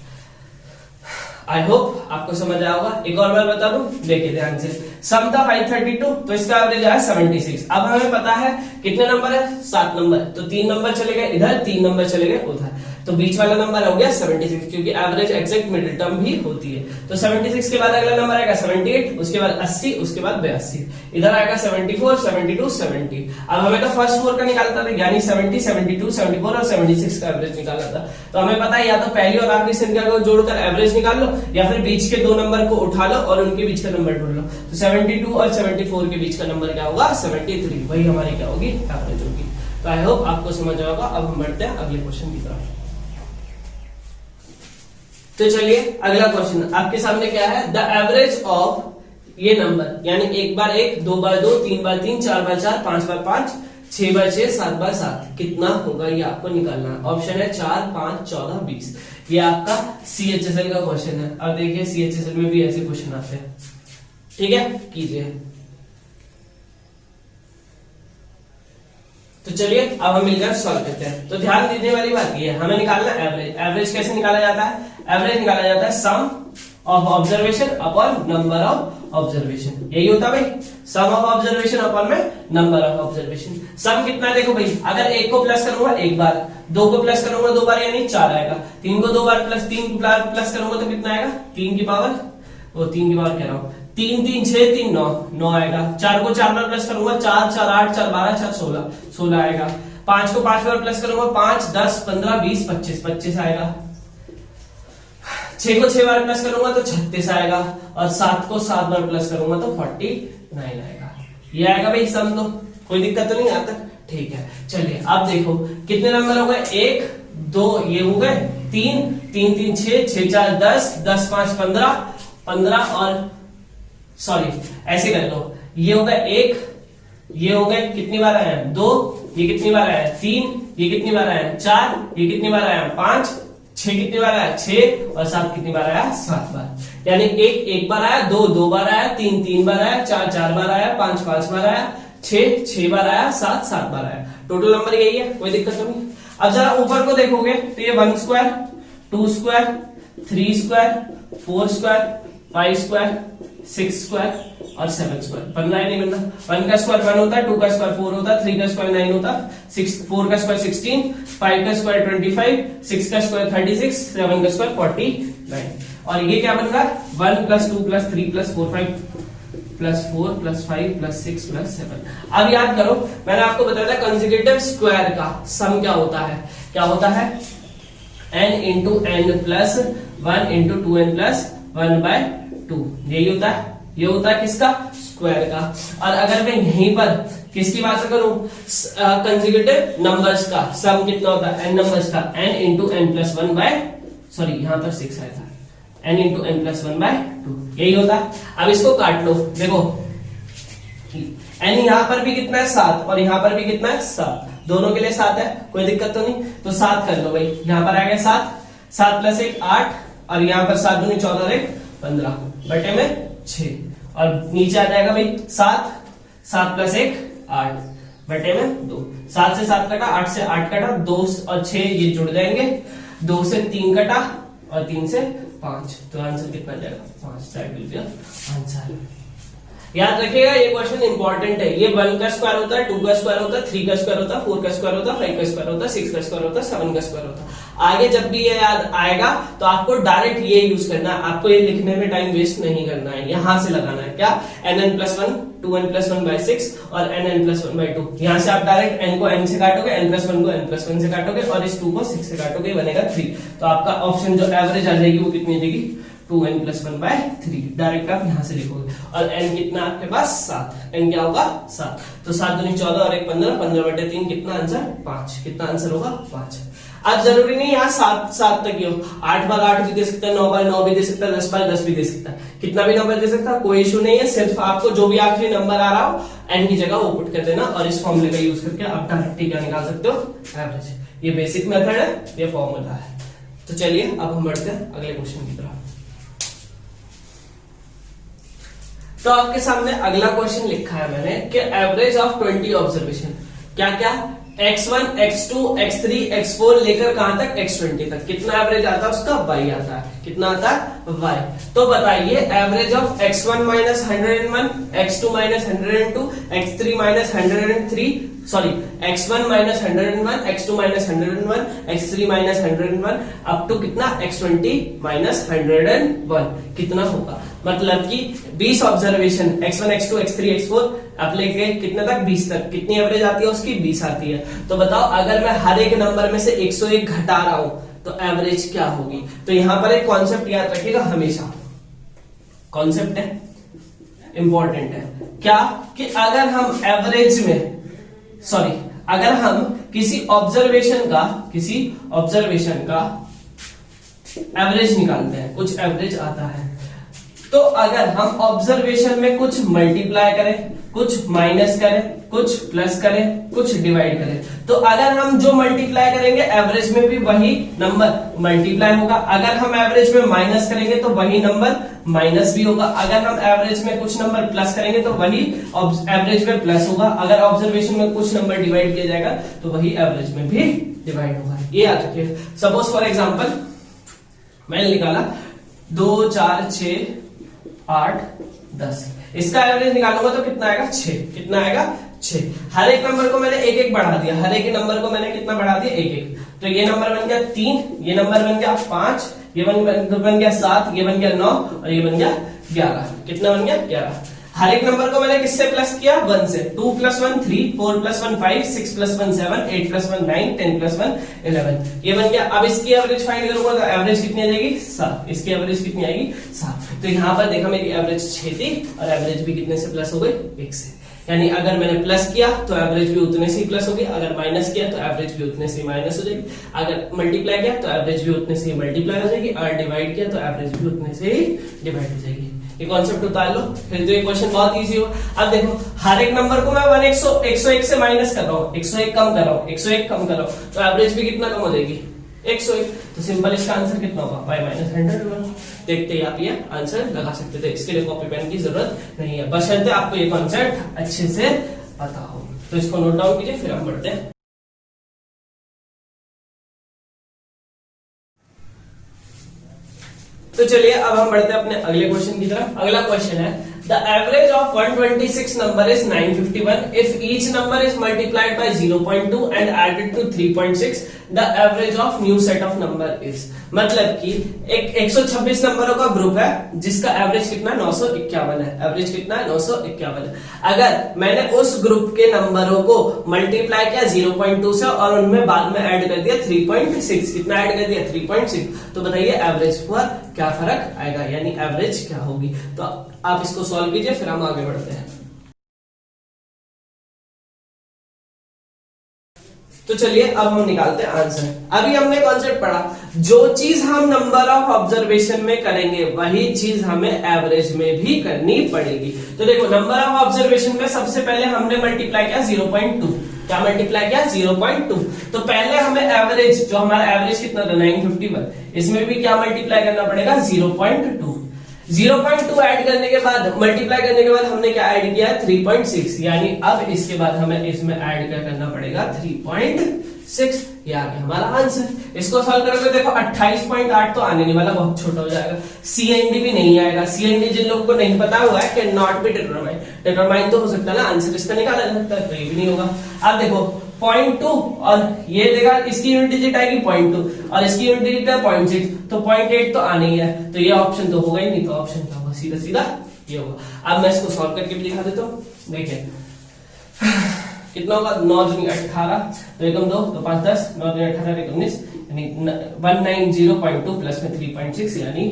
आई होप आपको समझ आया होगा। एक और बार बता दूं, देखिए ध्यान से। सम था 532, तो इसका एवरेज आया 76। अब हमें पता है कितने नंबर है, 7 नंबर। तो 3 नंबर चले गए इधर, 3 नंबर चले गए उधर। तो बीच वाला नंबर हो गया 76, क्योंकि एवरेज एग्जैक्ट मिडिल टर्म भी होती है। तो 76 के बाद अगला नंबर आएगा 78, उसके बाद 80, उसके बाद 82, इधर आएगा 74, 72, 70। अब हमें तो फर्स्ट 4 का निकालता था, यानी 70, 72, 74 और 76 का एवरेज निकालना था। तो हमें पता है या तो पहली और आखिरी संख्या को जोड़कर एवरेज निकाल लो, या फिर बीच के दो नंबर को उठा लो और उनके बीच का नंबर ढूंढ लो। तो 72 और 74 के बीच का नंबर क्या होगा? 73, वही हमारी क्या होगी? एवरेज होगी। तो आई होप आपको समझ आएगा। अब हम बढ़ते हैं अगले क्वेश्चन की तरफ। तो चलिए अगला क्वेश्चन आपके सामने क्या है? द एवरेज ऑफ ये नंबर, यानी 1 बार 1, 2 बार 2, 3 बार 3, 4 बार 4, 5 बार 5, 6 बार 6, 7 बार 7 कितना होगा? ये आपको निकालना है। ऑप्शन है 4, 5, 14, 20। ये आपका CHSL का क्वेश्चन है। अब देखिए CHSL में भी ऐसे क्वेश्चन आते हैं, ठीक है, कीजिए। तो चलिए अब हम मिलकर सॉल्व करते हैं। तो ध्यान देने वाली बात ये है, हमें निकालना एवरेज। एवरेज कैसे निकाला जाता है? एवरेज निकाला जाता है sum of observation upon number of observation. यही होता है भाई, सम ऑफ ऑब्जर्वेशन अपॉन में नंबर ऑफ ऑब्जर्वेशन। सम कितना है देखो भाई, अगर 1 को प्लस करूंगा 1 बार, 2 को प्लस करूंगा 2 बार यानी 4 आएगा, 3 को 2 बार प्लस 3 प्लस करूंगा तो कितना आएगा? 3 की पावर, वो 3 की पावर कह रहा हूं, 3 3 6 3 9 9 आएगा। 4 को 4 बार प्लस करूंगा 4 4 8 4 12 4 16 16 आएगा। 5 को 5 बार प्लस करूंगा 5 10 15 20 25 25 आएगा। 6 को 6 बार प्लस करूंगा तो 36 आएगा, और 7 को 7 बार प्लस करूंगा तो 49 आएगा। ये आएगा भाई सम। तो कोई दिक्कत तो नहीं आता? ठीक है, चलिए अब देखो कितने नंबर हो गए? 1 2 ये हो गए, 3 3 3 6 6 4 10 10 5 15 15 और सॉरी ऐसे कर लो, ये हो गए 1, ये हो गए कितनी बार आए हैं? 2, ये कितनी बार आया? 3, ये कितनी बार आया? 4, ये कितनी बार आया? 5, 6 कितनी बार आया? 6, और 7 कितनी बार आया? 7 बार। यानी 1 1 बार आया, 2 2 बार आया, 3 3 बार आया, 4 4 बार आया, 5 5 बार आया, 6 6 बार आया, 7 7 बार आया। टोटल नंबर यही है, कोई दिक्कत नहीं। अब जरा ऊपर को देखोगे तो ये 1 square, 2 square, 3 square, 4 square, 5 square, 6 square और 7 स्क्वायर। बनना है नहीं बनना? 1 का स्क्वायर 1 होता है, 2 का स्क्वायर 4 होता है, 3 का स्क्वायर 9 होता है, 4 का स्क्वायर 16, 5 का स्क्वायर 25, 6 का स्क्वायर 36, 7 का स्क्वायर 49। और ये क्या बन रहा है? 1 + 2 + 3 + 4 5 + 4 + 5 + 6 + 7। अब याद करो, मैंने आपको बताया था कंसेक्यूटिव स्क्वायर का सम क्या होता है? क्या होता है? n × n + 1 × 2n + 1/2। यही होता है। ये होता है किसका? स्क्वायर का। और अगर मैं यहीं पर किसकी बात करूं? कंसेक्यूटिव नंबर्स का सम कितना होता है? n नंबर्स का, n × n + 1/, सॉरी यहां पर 6 आया था, n × n + 1/2। यही होता है। अब इसको काट लो, देखो n यहां पर भी कितना है? 7, और यहां पर भी कितना है? 7, दोनों के लिए 7 है, कोई दिक्कत तो नहीं। तो 7 कर लो भाई, यहां पर आ गया 7, 7 + 1 8, और यहां पर 7 दूनी 14 और 1 15 बटे में 6, और नीचे आ जाएगा भाई 7, 7 + 1 8 बटे में 2। 7 से 7 कटा, 8 से 8 कटा, 2 और 6 ये जुड़ जाएंगे, 2 से 3 कटा और 3 से 5। तो आंसर कितना जाएगा? 5। That will be answer. याद रखिएगा ये क्वेश्चन इंपॉर्टेंट है। ये 1 का स्क्वायर होता है, 2 का स्क्वायर होता है, 3 का स्क्वायर होता है, 4 का स्क्वायर होता है, 5 का स्क्वायर होता है, 6 का स्क्वायर होता है, 7 का स्क्वायर होता है। आगे जब भी ये याद आएगा तो आपको डायरेक्ट ये यूज करना है, आपको ये लिखने में टाइम वेस्ट नहीं करना है, यहां से लगाना है। क्या? nn + 1 2n + 1/6 और nn + 1/2। यहां से आप डायरेक्ट n को n से काटोगे, n + 1 को n + 1 से काटोगे, और इस 2 को 6 से काटोगे, बनेगा 3। तो आपका ऑप्शन जो एवरेज आ जाएगी वो कितनी देगी? 2n + 1/3। डायरेक्ट आप यहां से लिखोगे। और n कितना आपके पास? 7। n क्या होगा? 7। तो 7 दूनी 14 और 1 15, 15/3 कितना आंसर? 5। कितना आंसर होगा? 5। अब जरूरी नहीं यहाँ 7 तक ही हो, 8 बार 8 भी दे सकता है, 9 बार 9 भी दे सकता है, 10 बार 10 भी दे सकता है, कितना भी नंबर दे सकता है, कोई इशू नहीं है। सिर्फ आपको जो भी आखिरी नंबर आ रहा हो n की जगह वो पुट कर देना, और इस फॉर्मूले का यूज करके आप डायरेक्ट क्या निकाल सकते हो? एवरेज। ये बेसिक मेथड है, ये फॉर्मूला है। तो चलिए अब हम बढ़ते हैं अगले क्वेश्चन की तरफ। तो आपके सामने अगला क्वेश्चन लिखा है मैंने कि एवरेज ऑफ 20 ऑब्जर्वेशन। क्या क्या? x1, x2, x3, x4 लेकर कहां तक x20 तक कितना एवरेज आता है उसका y आता है। कितना आता है y। तो बताइए average of x1 minus 101, x2 minus 102, x3 minus 103, sorry x1 minus 101, x2 minus 101, x3 minus 101 up to कितना x20 माइनस 101 कितना होगा। मतलब कि 20 observation x1, x2, x3, x4 अब लेके कितने तक 20 तक कितनी एवरेज आती है उसकी 20 आती है। तो बताओ अगर मैं हर एक नंबर में से 101 घटा रहा हूं तो एवरेज क्या होगी। तो यहां पर एक कॉन्सेप्ट याद रखिएगा हमेशा, कॉन्सेप्ट है इंपॉर्टेंट है क्या कि अगर हम एवरेज में अगर हम किसी ऑब्जर्वेशन का एवरेज निकालते हैं, कुछ एवरेज आता है, तो अगर हम ऑब्जर्वेशन में कुछ मल्टीप्लाई करें, कुछ माइनस करें, कुछ प्लस करें, कुछ डिवाइड करें, तो अगर हम जो मल्टीप्लाई करेंगे एवरेज में भी वही नंबर मल्टीप्लाई होगा। अगर हम एवरेज में माइनस करेंगे तो वही नंबर माइनस भी होगा। अगर हम एवरेज में कुछ नंबर प्लस करेंगे तो वही एवरेज में प्लस होगा। अगर ऑब्जर्वेशन में कुछ नंबर डिवाइड किया जाएगा तो वही एवरेज में भी डिवाइड होगा। ये याद रखिए। सपोज फॉर एग्जाम्पल मैंने निकाला 2, 4, 6, 8, 10, इसका एवरेज निकालूंगा तो कितना आएगा 6। कितना आएगा 6। हर एक नंबर को मैंने एक एक बढ़ा दिया, हर एक नंबर को मैंने कितना बढ़ा दिया एक एक। तो ये नंबर बन गया 3, ये नंबर बन गया 5, ये बन गया 7, ये बन गया 9 और ये बन गया 11। कितना बन गया 11। हर एक नंबर को मैंने किससे प्लस किया 1 से। 2 + 1 3, 4 + 1 5, 6 + 1 7, 8 + 1 9, 10 + 1 11। ये बन गया। अब इसकी एवरेज फाइंड करूंगा तो एवरेज कितनी आ जाएगी 7। इसकी एवरेज कितनी आएगी 7। तो यहाँ पर देखा मेरी एवरेज 6 थी और एवरेज भी कितने से प्लस हो गई 1 से। यानी अगर मैंने प्लस किया तो एवरेज भी उतने से ही प्लस होगी, अगर माइनस किया तो एवरेज भी उतने से ही माइनस हो जाएगी, अगर मल्टीप्लाई किया तो एवरेज भी उतने से ही मल्टीप्लाई हो जाएगी, और डिवाइड किया तो एवरेज भी उतने से ही डिवाइड हो जाएगी। ये कॉन्सेप्ट उतार लो, फिर तो ये क्वेश्चन बहुत इजी हो। अब देखो हर एक नंबर को मैं 101 से माइनस कर रहा हूँ, 101 कम कर रहा हूँ, 101 कम कर रहा हूँ, तो एवरेज भी कितना कम हो जाएगी 101। तो सिंपल इसका आंसर कितना होगा y - 101। देखते ही आप ये आंसर लगा सकते थे। इसके लिए कॉपी पेन की जरूरत नहीं है, बशर्ते आपको ये कॉन्सेप्ट अच्छे से पता हो। तो इसको नोट डाउन कीजिए, फिर हम बढ़ते हैं। तो चलिए अब हम बढ़ते हैं अपने अगले क्वेश्चन की तरफ। अगला क्वेश्चन है the average of 126 number is 951 if each number is multiplied by 0.2 and added to 3.6 the average of new set of number is. मतलब कि एक 126 नंबरों का ग्रुप है जिसका एवरेज कितना 951 है। एवरेज कितना है 951 है। अगर मैंने उस ग्रुप के नंबरों को मल्टीप्लाई किया 0.2 से और उनमें बाद में ऐड कर दिया 3.6, कितना ऐड कर दिया 3.6, तो बताइए एवरेज पर क्या फर्क आएगा, यानी एवरेज क्या होगी। तो आप इसको सॉल्व कीजिए, फिर हम आगे बढ़ते हैं। तो चलिए अब हम निकालते हैं आंसर। अभी हमने कॉन्सेप्ट पढ़ा, जो चीज हम नंबर ऑफ ऑब्जर्वेशन में करेंगे वही चीज हमें एवरेज में भी करनी पड़ेगी। तो देखो नंबर ऑफ ऑब्जर्वेशन में सबसे पहले हमने मल्टीप्लाई किया 0.2। क्या मल्टीप्लाई किया 0.2। तो पहले हमें एवरेज, जो हमारा एवरेज कितना था 951, इसमें भी क्या मल्टीप्लाई करना पड़ेगा 0.2। 0.2 ऐड करने के बाद, मल्टीप्लाई करने के बाद हमने क्या ऐड किया 3.6, यानी अब इसके बाद हमें इसमें ऐड क्या करना पड़ेगा 3.6। ये आ गया हमारा आंसर। इसको सॉल्व करोगे देखो 28.8 तो आने नहीं वाला, बहुत छोटा हो जाएगा। CND भी नहीं आएगा। CND जिन लोगों को नहीं पता हुआ है can not be determine. Determine तो हो सकता है ना, आंसर इसका निकाला जा सकता है, तो ये भी नहीं होगा। अब देखो 0.2 और ये देखा इसकी यूनिट डिजिट आएगी 0.2 और इसकी यूनिट डिजिट है 0.6, तो 0.8 तो आने ही है, तो ये ऑप्शन तो होगा ही नहीं। तो ऑप्शन क्या होगा सीधा सीधा ये होगा। अब मैं इसको सॉल्व करके भी दिखा देता हूँ। देखिए कितना होगा 9 दूनी 18, 2 एकम 2, 2 5 10, 9 दूनी 18, 1 19, यानी 190.2 प्लस में 3.6 यानी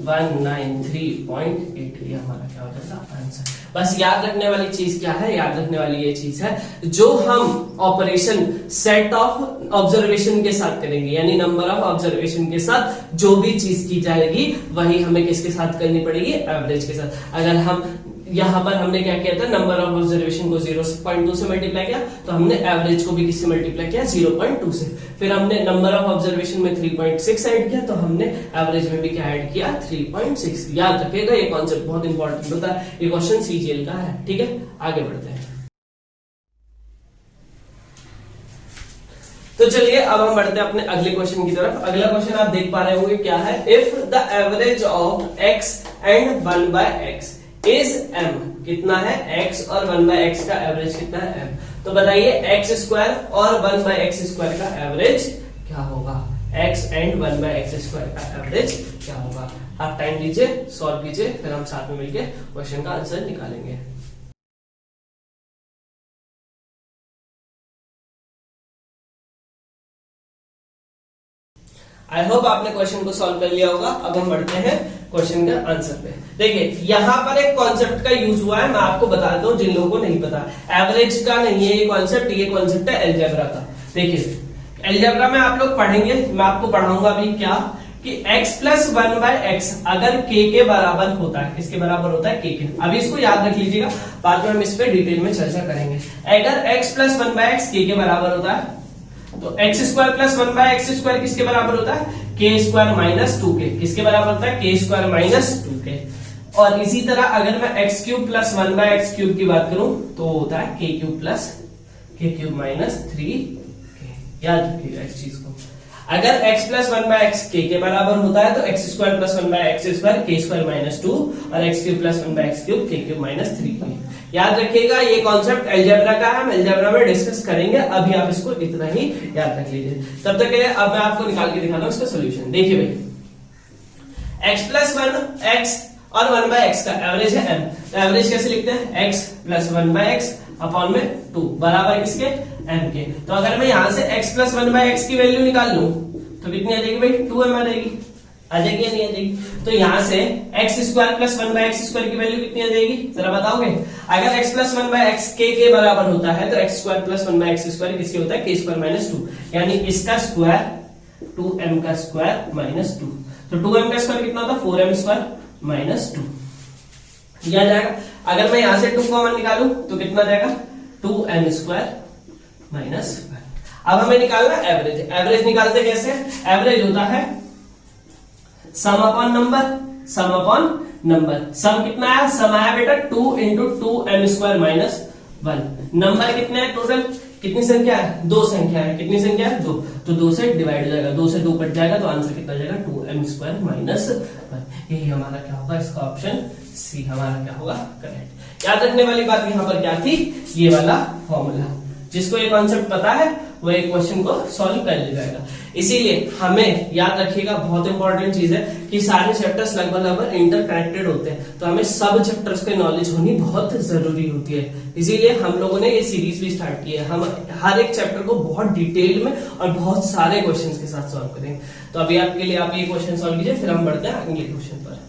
193.8। ये हमारा क्या हो जाएगा आंसर। बस याद रखने वाली चीज क्या है, याद रखने वाली ये चीज है जो हम ऑपरेशन सेट ऑफ ऑब्जर्वेशन के साथ करेंगे, यानी नंबर ऑफ ऑब्जर्वेशन के साथ जो भी चीज की जाएगी वही हमें किसके साथ करनी पड़ेगी एवरेज के साथ। अगर हम यहां पर हमने क्या किया था नंबर ऑफ ऑब्जर्वेशन को 0.2 से मल्टीप्लाई किया, तो हमने एवरेज को भी किससे मल्टीप्लाई किया 0.2 से। फिर हमने नंबर ऑफ ऑब्जर्वेशन में 3.6 ऐड किया, तो हमने एवरेज में भी क्या ऐड किया 3.6। याद रखिएगा ये कॉन्सेप्ट बहुत इंपॉर्टेंट होता है। ये क्वेश्चन CGL का है, ठीक है। आगे बढ़ते हैं। तो चलिए अब हम बढ़ते हैं अपने अगले क्वेश्चन की तरफ। अगला क्वेश्चन आप देख पा रहे होंगे क्या है, if the average of x and 1/x is m। कितना है, x और 1/x का एवरेज कितना है, m। तो बताइए x² और 1/x² का एवरेज क्या होगा, x एंड 1/x² का एवरेज क्या होगा। आप टाइम दीजिए, सॉल्व कीजिए, फिर हम साथ में मिलकर क्वेश्चन का आंसर निकालेंगे। आई होप आपने क्वेश्चन को सॉल्व कर लिया होगा। अब हम बढ़ते हैं क्वेश्चन का आंसर पे। देखिए यहां पर एक कॉन्सेप्ट का यूज हुआ है, मैं आपको बताता हूं जिन लोगों को नहीं पता। एवरेज का नहीं है ये कॉन्सेप्ट, ये कॉन्सेप्ट है अलजेब्रा का। देखिए अलजेब्रा में आप लोग पढ़ेंगे, मैं आपको पढ़ाऊंगा अभी क्या, कि x प्लस 1/x अगर k के बराबर होता है, किसके बराबर होता है, k के। अभी इसको याद रख लीजिएगा, बाद में हम इस पे डिटेल में चर्चा करेंगे। अगर x प्लस 1/x k के बराबर होता है तो x² प्लस 1/x² किसके बराबर होता है, k² माइनस 2k। किसके बराबर होता है, k² माइनस 2k। और इसी तरह अगर मैं x³ प्लस 1/x³ की बात करूं तो होता है k³ plus k³ minus 3k। याद रखिएगा इस चीज को। अगर x प्लस 1/x k के बराबर होता है तो x² plus 1/x² k² minus 2 और x³ plus 1/x³ k³ minus 3k। याद रखिएगा ये कॉन्सेप्ट अलजेब्रा का है, हम अलजेब्रा में डिस्कस करेंगे, अभी आप इसको इतना ही याद रख लीजिए। तब तक के लिए अब मैं आपको निकाल के दिखाता हूं इसका सॉल्यूशन। देखिए भाई x प्लस 1x और 1/x का एवरेज है m। तो एवरेज कैसे लिखते हैं, x प्लस 1/x अपॉन में 2 बराबर किसके, m के। तो अगर मैं यहां से x प्लस 1/x की वैल्यू निकाल लूं तो कितनी आ जाएगी भाई, 2m आ जाएगी। आ जाएगी या नहीं आ जाएगी। तो यहां से x² प्लस 1/x² की वैल्यू कितनी आ जाएगी, जरा बताओगे। अगर x प्लस 1/x के बराबर होता है तो x² प्लस 1/x² किसके होता है, k² माइनस 2। यानी इसका स्क्वायर 2m का स्क्वायर माइनस 2। तो 2m का स्क्वायर कितना होता है, 4m² माइनस 2। यह आ जाएगा। अगर मैं यहां से 2 कॉमन निकालूं तो कितना आ जाएगा, 2m² माइनस 1। अब हमें निकालना एवरेज। एवरेज निकालते कैसे, एवरेज होता है sum upon number, sum upon number. Sum कितना है, सम आया बेटा 2 इंटू 2m² माइनस 1। नंबर कितने हैं टोटल, कितनी संख्या है, 2 संख्या है। कितनी संख्या है, 2। तो 2 से डिवाइड हो जाएगा, 2 से 2 कट जाएगा तो आंसर कितना जाएगा, 2m² माइनस 1। यही हमारा क्या होगा, इसका ऑप्शन सी हमारा क्या होगा, करेक्ट। याद रखने वाली बात यहाँ पर क्या थी, ये वाला फॉर्मूला। जिसको ये कॉन्सेप्ट पता है वो एक क्वेश्चन को सॉल्व कर ले जाएगा। इसीलिए हमें याद रखिएगा, बहुत इंपॉर्टेंट चीज है कि सारे चैप्टर्स लगभग इंटरकनेक्टेड होते हैं, तो हमें सब चैप्टर्स की नॉलेज होनी बहुत जरूरी होती है। इसीलिए हम लोगों ने ये सीरीज भी स्टार्ट की है। हम हर एक चैप्टर को बहुत डिटेल में और बहुत सारे क्वेश्चंस के साथ सॉल्व करेंगे। तो अभी आपके लिए आप ये क्वेश्चन सॉल्व कीजिए, फिर हम बढ़ते हैं अगले क्वेश्चन पर।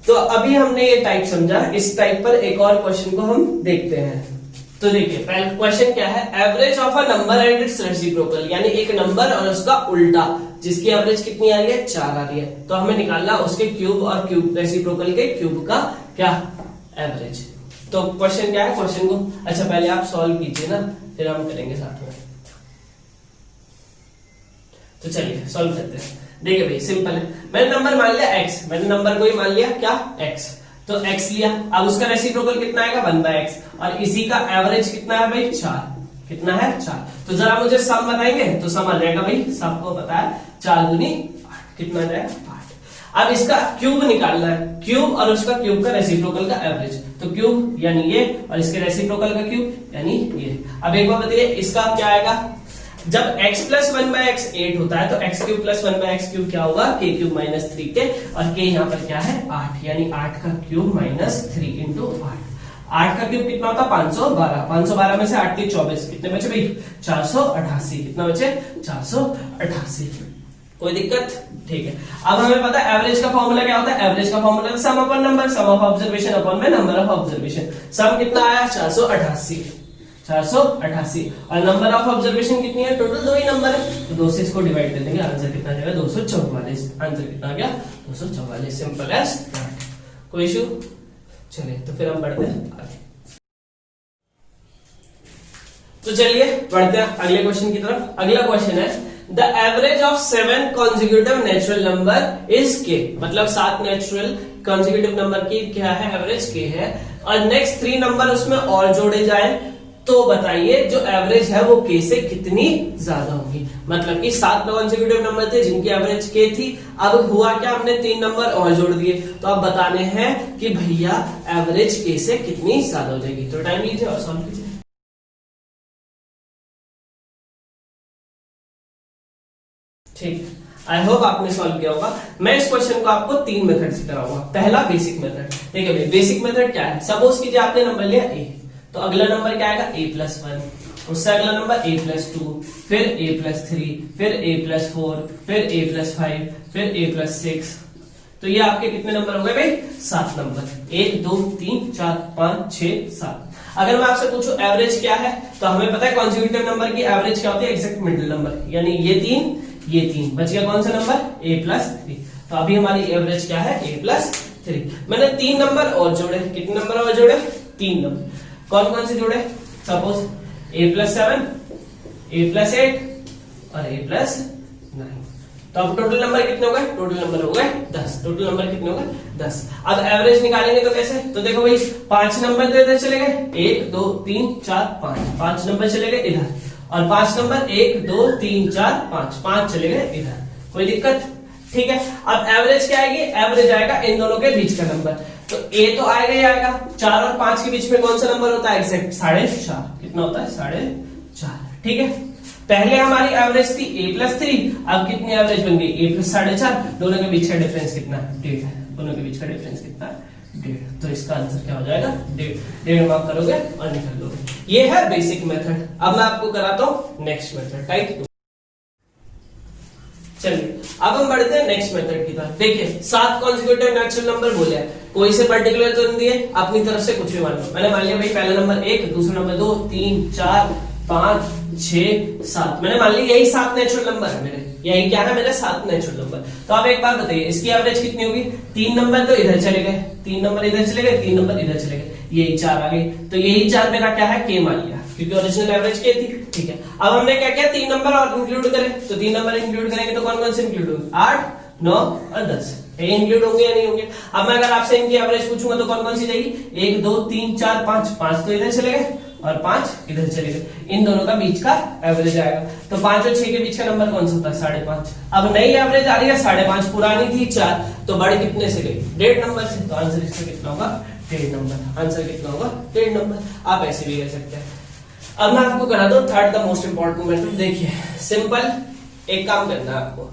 तो अभी हमने ये टाइप समझा, इस टाइप पर एक और क्वेश्चन को हम देखते हैं। तो देखिए पहला क्वेश्चन क्या है, average of a number and it's reciprocal. यानी एक नंबर और उसका उल्टा जिसकी एवरेज कितनी आ रही है, 4 आ रही है। तो हमें निकालना उसके क्यूब और क्यूब रेसिप्रोकल के क्यूब का क्या एवरेज। तो क्वेश्चन क्या है, क्वेश्चन को अच्छा पहले आप सॉल्व कीजिए ना, फिर हम करेंगे साथ में। तो चलिए सॉल्व करते हैं। देखिए भाई सिंपल है, मैंने नंबर मान लिया x, मैंने नंबर को ही मान लिया क्या, x। तो x लिया, अब उसका रेसिप्रोकल कितना आएगा, 1/x। और इसी का एवरेज कितना है भाई, 4। कितना है, 4। तो जरा मुझे सम बताएंगे, तो सम आ जाएगा भाई, सबको पता है 4 दूनी 8। कितना आ जाएगा, 8। अब इसका क्यूब निकालना है, क्यूब और उसका क्यूब का रेसिप्रोकल का एवरेज। तो क्यूब यानी ये, और इसके रेसिप्रोकल का क्यूब यानी ये। अब एक बार बताइए इसका क्या आएगा, जब x प्लस 1/x 8 होता है तो x³ प्लस 1/x³ क्या होगा, k³ माइनस 3k। और k यहाँ पर क्या है, 8। यानी 8 का क्यूब माइनस 3 इंटू 8। 8 का क्यूब कितना होता है, 512। 512 में से 8 के 24, कितने बचे भाई, 488। कितना बचे, 488। कोई दिक्कत, ठीक है। अब हमें पता है एवरेज का फॉर्मूला क्या होता है, एवरेज का formula sum upon number, sum of observation upon में नंबर ऑफ ऑब्जर्वेशन। सम कितना आया, 488। 488 और नंबर ऑफ ऑब्जर्वेशन कितनी है, टोटल 2 ही नंबर है, तो 2 से इसको डिवाइड कर देंगे, आंसर कितना आ जाएगा, 244। आंसर कितना आ गया, 244। Simple as that. कोई इशू, चलिए तो फिर हम बढ़ते हैं आगे। तो चलिए बढ़ते हैं अगले क्वेश्चन की तरफ। अगला क्वेश्चन है, the average of 7 consecutive natural number is के। मतलब 7 नेचुरल कॉन्जिक्यूटिव नंबर की क्या है, एवरेज के है। और नेक्स्ट 3 नंबर उसमें और जोड़े जाए तो बताइए जो एवरेज है वो के से कितनी ज्यादा होगी। मतलब कि 7 कॉन्सेक्यूटिव नंबर थे जिनकी एवरेज के थी, अब हुआ क्या, हमने 3 नंबर और जोड़ दिए, तो अब बताने हैं कि भैया एवरेज के से कितनी ज्यादा हो जाएगी। तो टाइम लीजिए और सॉल्व कीजिए। ठीक, आई होप आपने सॉल्व किया होगा। मैं इस क्वेश्चन को आपको 3 मेथड से कराऊंगा। पहला बेसिक मेथड, ठीक है भाई। बेसिक मेथड क्या है, सपोज कीजिए आपने नंबर लिया a, तो अगला नंबर क्या आएगा a+1, उससे अगला नंबर a+2, फिर a+3, फिर a+4, फिर a+5, फिर a+6। तो ये आपके कितने नंबर हो गए भाई, 7 नंबर। 1 2 3 4 5 6 7। अगर मैं आपसे पूछूं एवरेज क्या है, तो हमें पता है कॉन्सेक्यूटिव नंबर की एवरेज क्या होती है, एग्जैक्ट मिडिल नंबर, यानी ये 3 बच गया कौन सा नंबर, a+3। तो अभी हमारी एवरेज क्या है, a+3। मैंने 3 नंबर और जोड़े, कितने नंबर और जोड़े, 3 नंबर। कौन कौन से जोड़े, सपोज a+7, a+8 और a+9। तो अब टोटल नंबर कितने हो गए, टोटल नंबर हो गए 10। टोटल नंबर कितने हो गए 10। अब एवरेज निकालेंगे तो कैसे, तो देखो भाई 5 नंबर तो इधर चले गए, 1 2 3 4 5 नंबर चले गए इधर, और 5 नंबर 1 2 3 4 5 चले गए इधर। कोई दिक्कत, ठीक है। अब एवरेज क्या आएगी, एवरेज आएगा इन दोनों के बीच का नंबर। तो ए तो आएगा ही आएगा, 4 और 5 के बीच में कौन सा नंबर होता है, एग्जैक्ट 4.5। कितना होता है, 4.5, ठीक है। पहले हमारी एवरेज थी a+3, अब कितनी एवरेज बन गई, a+4.5। दोनों के बीच का डिफरेंस कितना, 1.5 है। दोनों के बीच का डिफरेंस कितना, 1.5। तो इसका आंसर क्या हो जाएगा, 1.5 मार्क करोगे और निकाल लोगे। ये है बेसिक मेथड। अब मैं आपको कराता हूं नेक्स्ट मेथड, टाइप 2। चलिए अब हम बढ़ते हैं नेक्स्ट मेथड की तरफ। देखिए 7 कॉन्सेक्यूटिव नेचुरल नंबर बोले हैं, कोई से पर्टिकुलर तो नहीं दिए, अपनी तरफ से कुछ भी मान लो। मैंने मान लिया भाई पहला नंबर 1, दूसरा नंबर 2 3 4 5 6 7। मैंने मान लिया यही 7 नेचुरल नंबर है मेरे, यही क्या है मेरे 7 नेचुरल नंबर। तो आप एक बात बताइए, इसकी एवरेज कितनी होगी, 3 नंबर तो इधर चले गए, 3 नंबर इधर चले गए, 3 नंबर इधर चले गए, यही 4 आ गई। तो यही 4 मेरा क्या है, के मान लिया, क्योंकि ओरिजिनल एवरेज के थी, ठीक है। अब हमने क्या किया, 3 नंबर और इंक्लूड करें, तो 3 नंबर इंक्लूड करेंगे तो कौन कौन से इंक्लूड होंगे, 8 9 और 10। ये इंक्लूड होंगे या नहीं होंगे। अब मैं अगर आपसे इनकी एवरेज पूछूंगा तो कौन कौन सी जाएगी, 1 2 3 4 5 तो इधर चले गए और 5 इधर चले गए। इन दोनों का बीच का एवरेज आएगा। तो 5 और 6 के बीच का नंबर कौन सा होता है, 5.5। अब नई एवरेज आ रही है 5.5, पुरानी थी 4, तो बड़ी कितने से गई, 1.5 नंबर से। तो आंसर इसका कितना होगा, 1.5 नंबर। आंसर कितना होगा, 1.5 नंबर। आप ऐसे भी कह सकते हैं। अब मैं आपको करा दूं third the most important method. देखिए सिंपल, एक काम करना है आपको,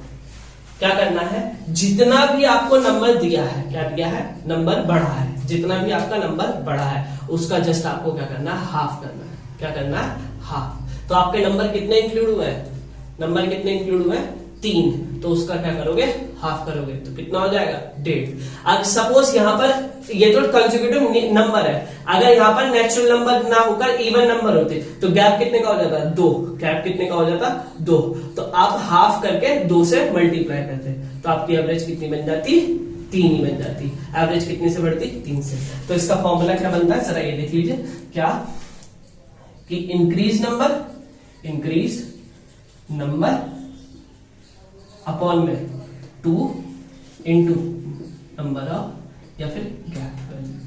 क्या करना है, जितना भी आपको नंबर दिया है, क्या दिया है, नंबर बढ़ा है, जितना भी आपका नंबर बढ़ा है उसका जस्ट आपको क्या करना है, हाफ करना है। क्या करना है, हाफ। तो आपके नंबर कितने इंक्लूड हुए हैं, नंबर कितने इंक्लूड हुए हैं, 3, तो उसका क्या करोगे, हाफ करोगे, तो कितना हो जाएगा, 1.5। अब सपोज यहाँ पर ये तो कंसेक्यूटिव नंबर है, अगर यहाँ पर नेचुरल नंबर ना होकर इवन नंबर होते तो गैप कितने का हो जाता, 2। गैप कितने का हो जाता, 2। तो आप हाफ करके 2 से मल्टीप्लाई करते, तो आपकी एवरेज कितनी बन जाती, 3 ही बन जाती। एवरेज कितने से बढ़ती, 3 से। तो इसका फॉर्मूला क्या बनता है, जरा ये देख लीजिए, क्या कि इंक्रीज नंबर अपॉन में 2 इंटू नंबर ऑफ, या फिर गैप वैल्यू।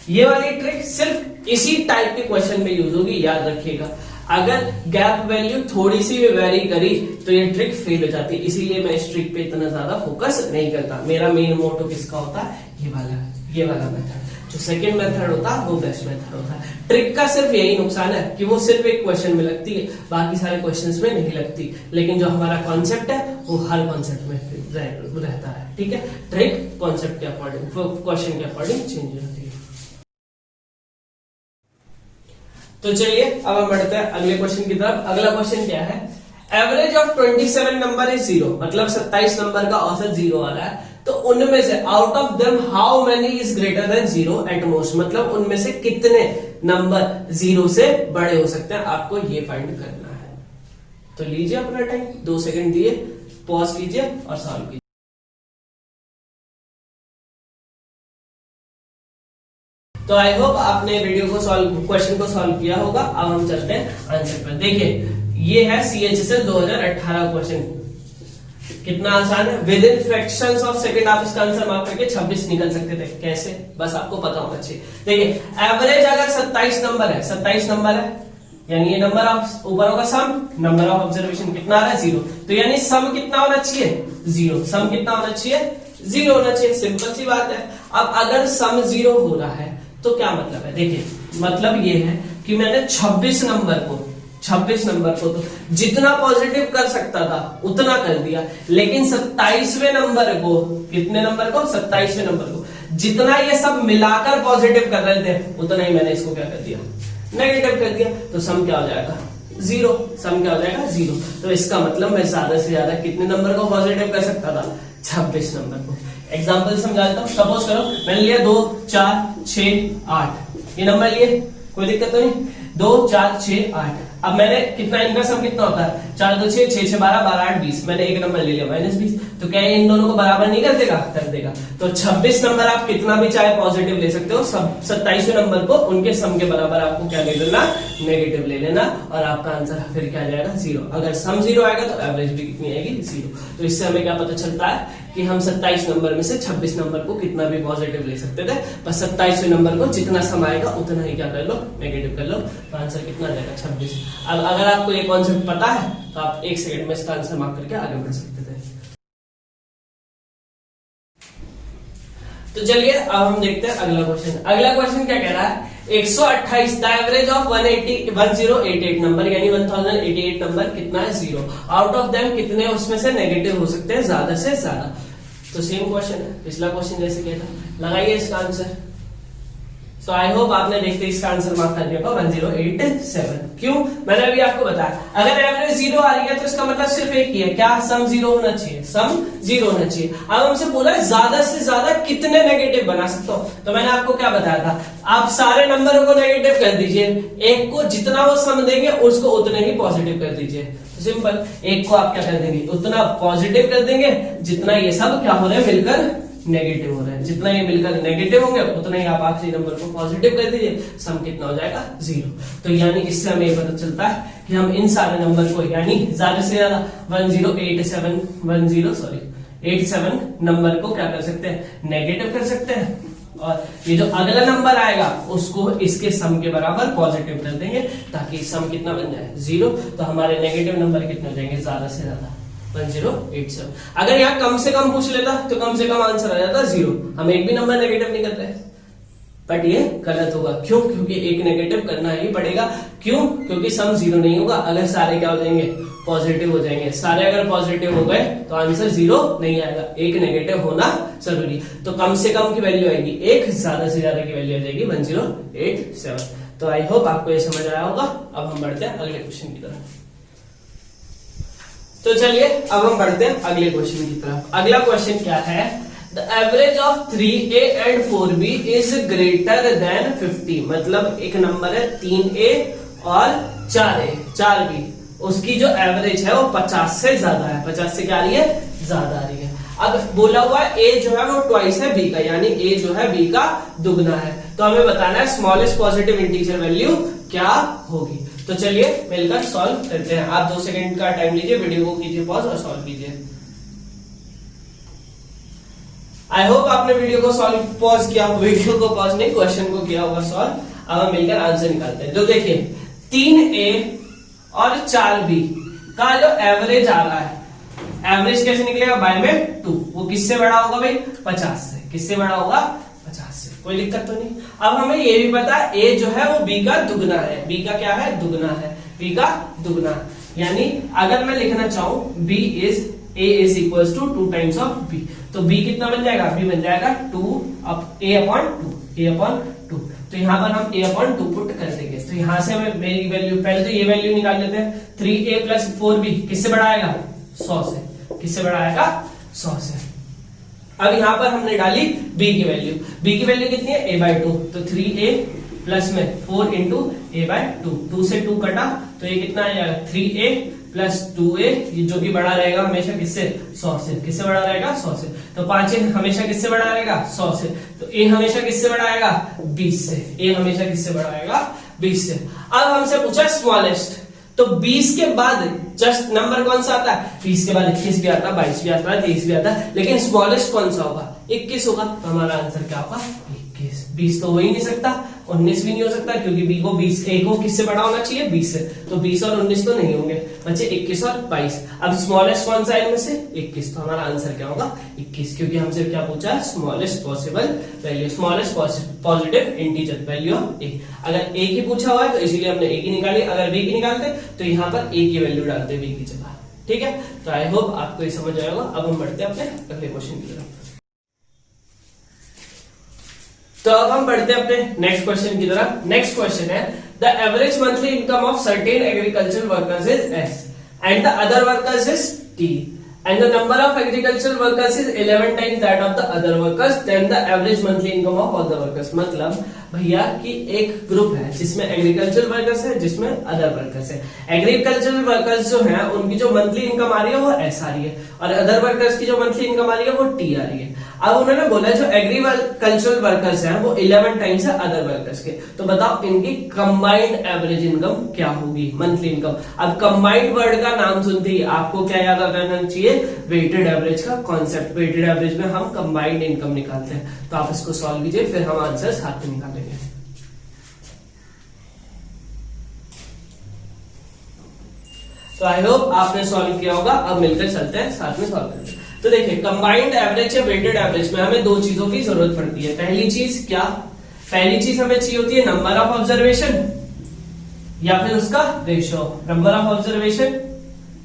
ये वाली ट्रिक सिर्फ इसी टाइप के क्वेश्चन में यूज होगी, याद रखिएगा। अगर गैप वैल्यू थोड़ी सी भी वेरी करी तो ये ट्रिक फेल हो जाती है, इसीलिए मैं इस ट्रिक पे इतना ज्यादा फोकस नहीं करता। मेरा मेन मोटो किसका होता है, ये वाला मेथड। जो सेकंड मेथड होता है वो बेस्ट मेथड होता है। ट्रिक का सिर्फ यही नुकसान है कि वो सिर्फ एक क्वेश्चन में लगती है, बाकी सारे क्वेश्चंस में नहीं लगती। लेकिन जो हमारा कॉन्सेप्ट है वो हर कॉन्सेप्ट में रहता है, ठीक है। ट्रिक कॉन्सेप्ट के अकॉर्डिंग, क्वेश्चन के अकॉर्डिंग चेंज होती है। तो चलिए अब हम बढ़ते हैं अगले क्वेश्चन की तरफ। अगला क्वेश्चन क्या है, एवरेज ऑफ 27 नंबर इज 0, मतलब 27 नंबर का औसत 0 आ रहा है। तो उनमें से out of them how many is greater then 0 at most, मतलब उनमें से कितने नंबर 0 से बड़े हो सकते हैं, आपको ये फाइंड करना है। तो लीजिए अपना टाइम, 2 सेकंड दिए, पॉज कीजिए और सॉल्व कीजिए। तो आई होप आपने वीडियो को क्वेश्चन को सॉल्व किया होगा। अब हम चलते हैं आंसर पर। देखिए ये है CHSL 2018 क्वेश्चन। कितना आसान है, with in fractions of second आप इसका आंसर मार्क करके 26 निकल सकते थे। कैसे, बस आपको पता होना चाहिए। देखिए एवरेज अगर 27 नंबर है, 27 नंबर है, यानी ये नंबर ऑफ ऊपर होगा सम, नंबर ऑफ ऑब्जर्वेशन कितना आ रहा है 0, तो यानी सम कितना होना चाहिए 0, सम कितना होना चाहिए 0 होना चाहिए। सिंपल सी बात है। अब अगर सम 0 हो रहा है तो क्या मतलब है, देखिए मतलब ये है कि मैंने 26 नंबर को तो जितना पॉजिटिव कर सकता था उतना कर दिया, लेकिन 27वें नंबर को, कितने नंबर को 27वें नंबर को जितना ये सब मिलाकर पॉजिटिव कर रहे थे उतना ही मैंने इसको क्या कर दिया, नेगेटिव कर दिया। तो सम क्या हो जाएगा 0, सम क्या हो जाएगा 0। तो इसका मतलब मैं ज्यादा से ज्यादा कितने नंबर को पॉजिटिव कर सकता था 26 नंबर को। एग्जाम्पल समझा देता हूं। सपोज करो मैंने लिया 2 4 6 8 ये नंबर लिए, कोई दिक्कत तो नहीं, 2 4 6 8। अब मैंने कितना, इनका सम कितना होता है 4 2 6 6 6 12 12 8 20, मैंने एक नंबर ले लिया -20, तो क्या इन दोनों को बराबर नहीं कर देगा, कर देगा। तो 26 नंबर आप कितना भी चाहे पॉजिटिव ले सकते हो, 27वें नंबर को उनके सम के बराबर आपको क्या ले लेना, नेगेटिव ले लेना, और आपका आंसर फिर क्या आ जाएगा 0। अगर सम 0 आएगा तो एवरेज भी कितनी आएगी 0। तो इससे हमें क्या पता चलता है कि हम 27 नंबर में से 26 नंबर को कितना भी पॉजिटिव ले सकते थे, बस 27वें नंबर को जितना सम आएगा उतना ही क्या कर लो, नेगेटिव कर लो। तो आंसर कितना आ जाएगा 26। अब अगर आपको ये कॉन्सेप्ट पता है तो आप 1 सेकंड में इसका आंसर मार्क करके आगे बढ़ सकते थे। तो चलिए अब हम देखते हैं अगला क्वेश्चन। अगला क्वेश्चन क्या कह रहा है, 128 द एवरेज ऑफ 1088 नंबर यानी 1088 नंबर कितना है 0। आउट ऑफ देम कितने उसमें से नेगेटिव हो सकते हैं ज्यादा से ज्यादा। तो सेम क्वेश्चन है, पिछला क्वेश्चन जैसे किया था। लगाइए इसका आंसर। तो आई होप आपने देखते इसका आंसर मार्क कर दिया 1087। क्यों, मैंने अभी आपको बताया अगर एवरेज 0 आ रही है तो इसका मतलब सिर्फ एक ही है, क्या, सम 0 होना चाहिए, सम 0 होना चाहिए। अब हमसे बोला है ज्यादा से ज्यादा कितने नेगेटिव बना सकते हो, तो मैंने आपको क्या बताया था, आप सारे नंबरों को नेगेटिव कर दीजिए, एक को जितना वो सम देंगे उसको उतने ही पॉजिटिव कर दीजिए। तो सिंपल, एक को आप क्या कर देंगे, उतना पॉजिटिव कर देंगे जितना ये सब क्या हो रहे हैं मिलकर नेगेटिव हो रहे हैं। जितना ये मिलकर नेगेटिव होंगे उतना ही आप आखिरी नंबर को पॉजिटिव कर दीजिए, सम कितना हो जाएगा 0। तो यानी इससे हमें ये पता चलता है कि हम इन सारे नंबर को यानी ज्यादा से ज्यादा 87 नंबर को क्या कर सकते हैं, नेगेटिव कर सकते हैं, और ये जो अगला नंबर आएगा उसको इसके सम के बराबर पॉजिटिव कर देंगे ताकि सम कितना बन जाए 0। तो हमारे नेगेटिव नंबर कितने हो जाएंगे, ज्यादा से ज्यादा 1087। अगर यहाँ कम से कम पूछ लेता तो कम से कम आंसर आ जाता 0। हम एक भी नंबर नेगेटिव नहीं कर रहे, बट ये गलत होगा। क्यों, क्योंकि एक नेगेटिव करना ही पड़ेगा। क्यों, क्योंकि सम 0 नहीं होगा अगर सारे क्या हो जाएंगे, पॉजिटिव हो जाएंगे। सारे अगर पॉजिटिव हो गए तो आंसर 0 नहीं आएगा, एक नेगेटिव होना जरूरी। तो कम से कम की वैल्यू आएगी 1, ज्यादा से ज्यादा की वैल्यू आ जाएगी 1087। तो आई होप आपको ये समझ आया होगा। अब हम बढ़ते हैं अगले क्वेश्चन की तरफ। तो चलिए अब हम बढ़ते हैं अगले क्वेश्चन की तरफ। अगला क्वेश्चन क्या है, the average of 3a and 4b is greater then 50। मतलब एक नंबर है 3a और 4b, उसकी जो एवरेज है वो 50 से ज्यादा है। 50 से क्या आ रही है, ज्यादा आ रही है। अब बोला हुआ है a जो है वो ट्वाइस है b का, यानी a जो है b का दुगना है। तो हमें बताना है स्मॉलेस्ट पॉजिटिव इंटीजर वैल्यू क्या होगी। तो चलिए मिलकर सॉल्व करते हैं। आप 2 सेकंड का टाइम लीजिए, वीडियो को कीजिए पॉज और सॉल्व कीजिए। आई होप आपने वीडियो को सॉल्व पॉज किया, वीडियो को पॉज नहीं, क्वेश्चन को किया होगा सॉल्व। अब हम मिलकर आंसर निकालते हैं। जो देखिए 3a और 4b का जो एवरेज आ रहा है, एवरेज कैसे निकलेगा, बाय में 2। वो किससे बड़ा होगा भाई, 50 से। किससे बड़ा होगा, 50 से। कोई दिक्कत तो नहीं। अब हमें ये भी पता है a जो है वो b का दुगना है। b का क्या है, दुगना है, b का दुगना। यानी अगर मैं लिखना चाहूं b is a is equal to 2 times of b, तो b कितना बन जाएगा, b बन जाएगा 2 a अपॉन 2। तो यहाँ पर हम a अपॉन 2 पुट कर देंगे। तो यहाँ से हमें मेरी वैल्यू, पहले तो ये वैल्यू निकाल लेते हैं। 3a प्लस 4b किससे बड़ा आएगा, 100 से। किससे बड़ा आएगा, 100 से। अब यहाँ पर हमने डाली b की वैल्यू। b की वैल्यू कितनी है, a/2। तो 3a प्लस में 4 इंटू a/2, 2 से 2 कटा तो ये कितना आएगा, 3a प्लस 2a, ये जो कि बड़ा रहेगा हमेशा किससे, 100 से। किससे बड़ा रहेगा, 100 से। तो 5a हमेशा किससे बड़ा रहेगा, 100 से। तो a हमेशा किससे बड़ा आएगा, 20 से। a हमेशा किससे बड़ा आएगा, 20 से। अब हमसे पूछा स्मॉलेस्ट, तो 20 के बाद जस्ट नंबर कौन सा आता है, 20 के बाद 21 भी आता है, 22 भी आता है, 23 भी आता है, लेकिन स्मॉलेस्ट कौन सा होगा, 21 होगा। तो हमारा आंसर क्या होगा, 21। 20 तो हो ही नहीं सकता, 19 भी नहीं हो सकता, क्योंकि बी को 20 ए को किससे बड़ा होना चाहिए, 20 से, तो 20 और 19 तो नहीं होंगे, बच्चे 21 और 22। अब स्मॉलेस्ट कौन सा है इनमें से, 21, तो हमारा आंसर क्या होगा 21, क्योंकि हमसे क्या पूछा है, smallest possible value, smallest positive integer value of A. अगर ए की पूछा हुआ है तो इसीलिए हमने ए की निकाली, अगर बी की निकालते तो यहाँ पर ए की वैल्यू डालते बी की जगह, ठीक है। तो आई होप आपको ये समझ आएगा। अब हम बढ़ते हैं अपने अगले क्वेश्चन की तरफ। तो अब हम बढ़ते हैं अपने नेक्स्ट क्वेश्चन की तरफ। नेक्स्ट क्वेश्चन है, the average monthly income of certain agriculture workers is S and the other workers is T and the number of agricultural workers is 11 times that of the other workers, then the average monthly income of all the workers। मतलब भैया कि एक group है जिसमें agriculture workers है, जिसमें other workers है। Agricultural workers जो है उनकी जो मंथली इनकम आ रही है वो एस आ रही है, और अदर वर्कर्स की जो मंथली इनकम आ रही है वो टी आ रही है। अब उन्होंने बोला जो एग्रीकल्चरल वर्कर्स हैं वो 11 टाइम्स है अदर वर्कर्स के, तो बताओ इनकी कंबाइंड एवरेज इनकम क्या होगी, मंथली इनकम। अब कंबाइंड वर्ड का नाम सुनते ही आपको क्या याद रहना चाहिए, वेटेड एवरेज का कॉन्सेप्ट। वेटेड एवरेज में हम कंबाइंड इनकम निकालते हैं, तो आप इसको सॉल्व कीजिए, फिर हम आंसर साथ में निकालेंगे। तो आई होप आपने सॉल्व किया होगा। अब मिलकर चलते हैं साथ में सॉल्व करते हैं। तो देखिए कंबाइंड एवरेज या वेटेड एवरेज में हमें दो चीजों की जरूरत पड़ती है। पहली चीज क्या, पहली चीज हमें चाहिए होती है नंबर ऑफ ऑब्जर्वेशन या फिर उसका रेशो, नंबर ऑफ ऑब्जर्वेशन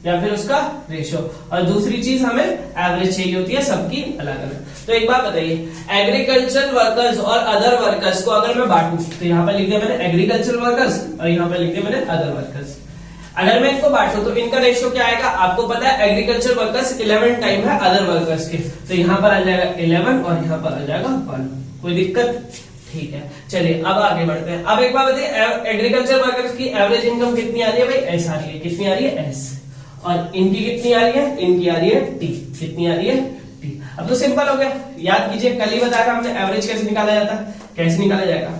या फिर उसका रेशो, और दूसरी चीज हमें एवरेज चाहिए होती है सबकी अलग अलग। तो एक बात बताइए, एग्रीकल्चर वर्कर्स और अदर वर्कर्स को अगर मैं बांटूं तो यहाँ पर लिख दिया मैंने एग्रीकल्चर वर्कर्स और यहाँ पर लिख दिया मैंने अदर वर्कर्स। अगर मैं इनको बांटूं तो इनका रेशियो क्या आएगा, आपको पता है एग्रीकल्चर वर्कर्स 11 टाइम है अदर वर्कर्स के, तो यहाँ पर आ जाएगा 11 और यहाँ पर आ जाएगा 1। कोई दिक्कत, ठीक है। चलिए अब आगे बढ़ते हैं। अब एक बात बताइए, एग्रीकल्चर वर्कर्स की एवरेज इनकम कितनी आ रही है भाई, एस आ रही है। कितनी आ रही है, एस, और इनकी कितनी आ रही है, इनकी आ रही है टी। कितनी आ रही है, टी। अब तो सिंपल हो गया, याद कीजिए कल ही बताया था हमने एवरेज कैसे निकाला जाता है। कैसे निकाला जाएगा,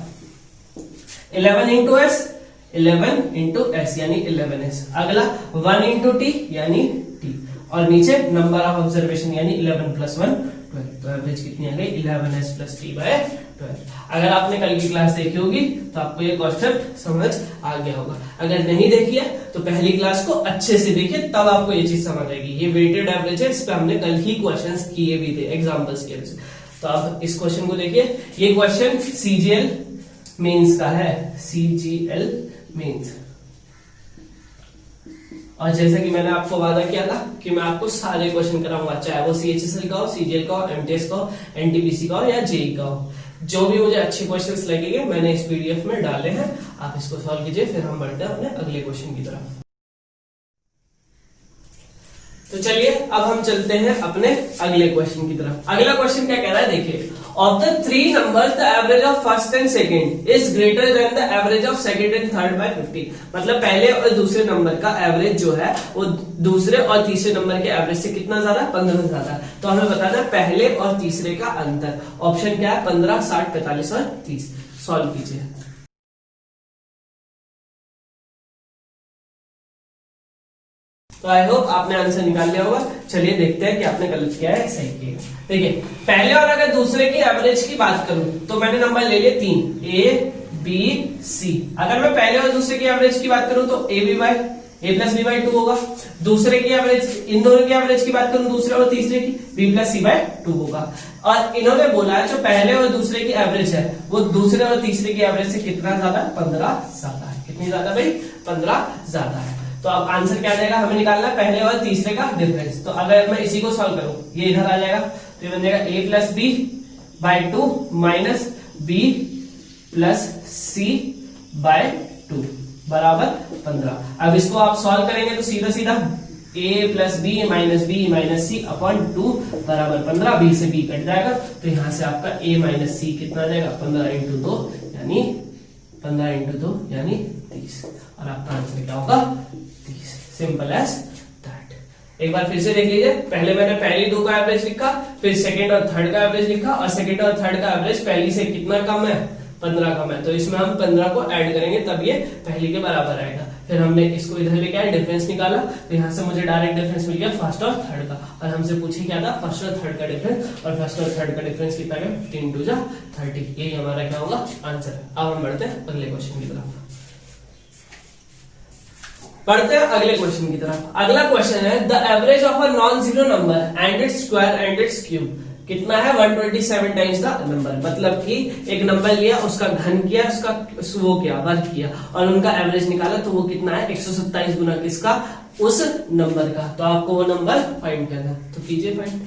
11 इंटू एस, 11 इंटू एस यानी 11s, अगला 1 इंटू टी यानी टी, और नीचे नंबर ऑफ ऑब्जर्वेशन यानी 11 प्लस 1 12। तो एवरेज कितनी आ गई, 11s प्लस टी बाय 12। अगर आपने कल की क्लास देखी होगी तो आपको ये कॉन्सेप्ट समझ आ गया होगा। अगर नहीं देखी है तो पहली क्लास को अच्छे से देखिए, तब आपको ये चीज समझ आएगी। ये वेटेड एवरेज है, इस पे हमने कल ही क्वेश्चंस किए भी थे एग्जांपल्स के। तो अब इस क्वेश्चन को देखिए, ये क्वेश्चन सीजीएल मेंस का है, सीजीएल मेंस। और जैसा कि मैंने आपको वादा किया था कि मैं आपको सारे क्वेश्चन कराऊंगा, चाहे वो सीएचएसएल का हो, सीजीएल का हो, एमटीएस का हो, एनटीपीसी का हो या जेई का हो। जो भी मुझे अच्छे क्वेश्चंस लगेंगे मैंने इस पीडीएफ में डाले हैं, आप इसको सॉल्व कीजिए, फिर हम बढ़ते हैं अपने अगले क्वेश्चन की तरफ। तो चलिए अब हम चलते हैं अपने अगले क्वेश्चन की तरफ। अगला क्वेश्चन क्या कह रहा है, देखिए, of the 3 numbers the average of first and second is greater than the average of second and third by 50। मतलब पहले और दूसरे नंबर का एवरेज जो है वो दूसरे और तीसरे नंबर के एवरेज से कितना ज्यादा, 15 ज्यादा। तो हमें बताना है पहले और तीसरे का अंतर। ऑप्शन क्या है, 15, 60, 45 और 30। सॉल्व कीजिए। तो आई होप आपने आंसर निकाल लिया होगा। चलिए देखते हैं कि आपने गलत किया है सही किया। देखिए पहले और अगर दूसरे की एवरेज की बात करूं तो मैंने नंबर ले लिए 3, ए बी सी। अगर मैं पहले और दूसरे की एवरेज की बात करूं तो A B by A plus B by 2 होगा। दूसरे की एवरेज, इन दोनों की एवरेज की बात करूं दूसरे और तीसरे की, बी प्लस सी बाय 2 होगा। और इन्होंने बोला है जो पहले और दूसरे की एवरेज है वो दूसरे और तीसरे की एवरेज से कितना ज्यादा, 15 ज्यादा है। कितनी ज्यादा भाई, 15 ज्यादा है। तो अब आंसर क्या आ जाएगा, हमें निकालना है पहले और तीसरे का डिफरेंस। तो अगर मैं इसी को सॉल्व करूं, ये इधर आ जाएगा, तो ये बन जाएगा A plus B by 2 minus B plus C by 2 बराबर 15। अब इसको आप सॉल्व करेंगे तो सीधा सीधा a plus B minus C upon 2 बराबर 15। बी से बी कट जाएगा तो यहां से आपका a माइनस सी कितना आ जाएगा, 15 इंटू 2 यानी 15 इंटू 2 यानी 30, और आपका आंसर क्या होगा, 30। Simple as that. एक बार फिर से देख लीजिए, पहले मैंने पहली 2 का एवरेज लिखा, फिर सेकंड और थर्ड का एवरेज लिखा, और सेकंड और थर्ड का एवरेज पहली से कितना कम है, 15 कम है, तो इसमें हम 15 को ऐड करेंगे तब ये पहले के बराबर आएगा। फिर हमने इसको इधर लेके आए, डिफरेंस निकाला, तो यहाँ से मुझे डायरेक्ट डिफरेंस मिल गया फर्स्ट और थर्ड का। और हमसे पूछे क्या था, फर्स्ट और थर्ड का डिफरेंस, और फर्स्ट और थर्ड का डिफरेंस कितना है, 15 2 जा 30। यही हमारा क्या होगा, आंसर। अब हम बढ़ते हैं अगले क्वेश्चन की तरफ। पढ़ते हैं अगले क्वेश्चन की तरफ। अगला क्वेश्चन है the average of a non zero number and its square and it's cube कितना है, 127 टाइम्स द नंबर। मतलब कि एक नंबर लिया, उसका घन किया, उसका वो किया, वर्ग किया, और उनका एवरेज निकाला, तो वो कितना है, 127 गुना किसका, उस नंबर का। तो आपको वो नंबर फाइंड करना, तो कीजिए फाइंड।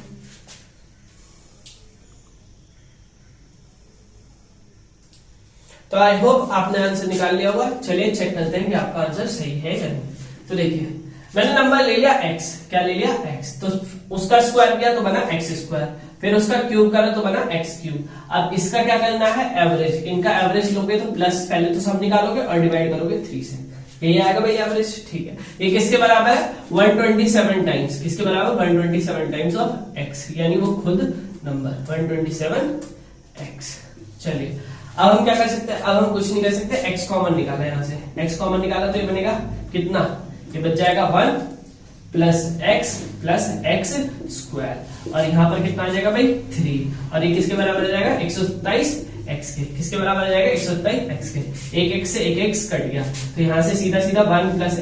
तो आई होप आपने आंसर निकाल लिया होगा। चलिए चेक करते हैं कि आपका आंसर सही है या नहीं। तो देखिए मैंने नंबर ले लिया x, क्या ले लिया x, तो उसका स्क्वायर किया तो बना x स्क्वायर, फिर उसका क्यूब करा तो बना x क्यूब। अब इसका क्या करना है, एवरेज। इनका एवरेज लोगे तो प्लस पहले तो सब निकालोगे और डिवाइड करोगे 3 से, यही आएगा भाई एवरेज। ठीक है, ये किसके बराबर है, 127 टाइम्स, किसके बराबर, 127 टाइम्स ऑफ x, यानी वो खुद नंबर 127x। चलिए अब हम क्या कर सकते हैं, अब हम कुछ नहीं कर सकते, x कॉमन निकाला, यहाँ से x कॉमन निकाला तो ये बनेगा कितना, ये बच जाएगा 1 प्लस x स्क्वायर, और यहाँ पर कितना आ जाएगा भाई 3, और ये किसके बराबर आ जाएगा, 127x के, किसके बराबर आ जाएगा, 127x के। एक x से एक x कट गया, तो यहाँ से सीधा सीधा 1 प्लस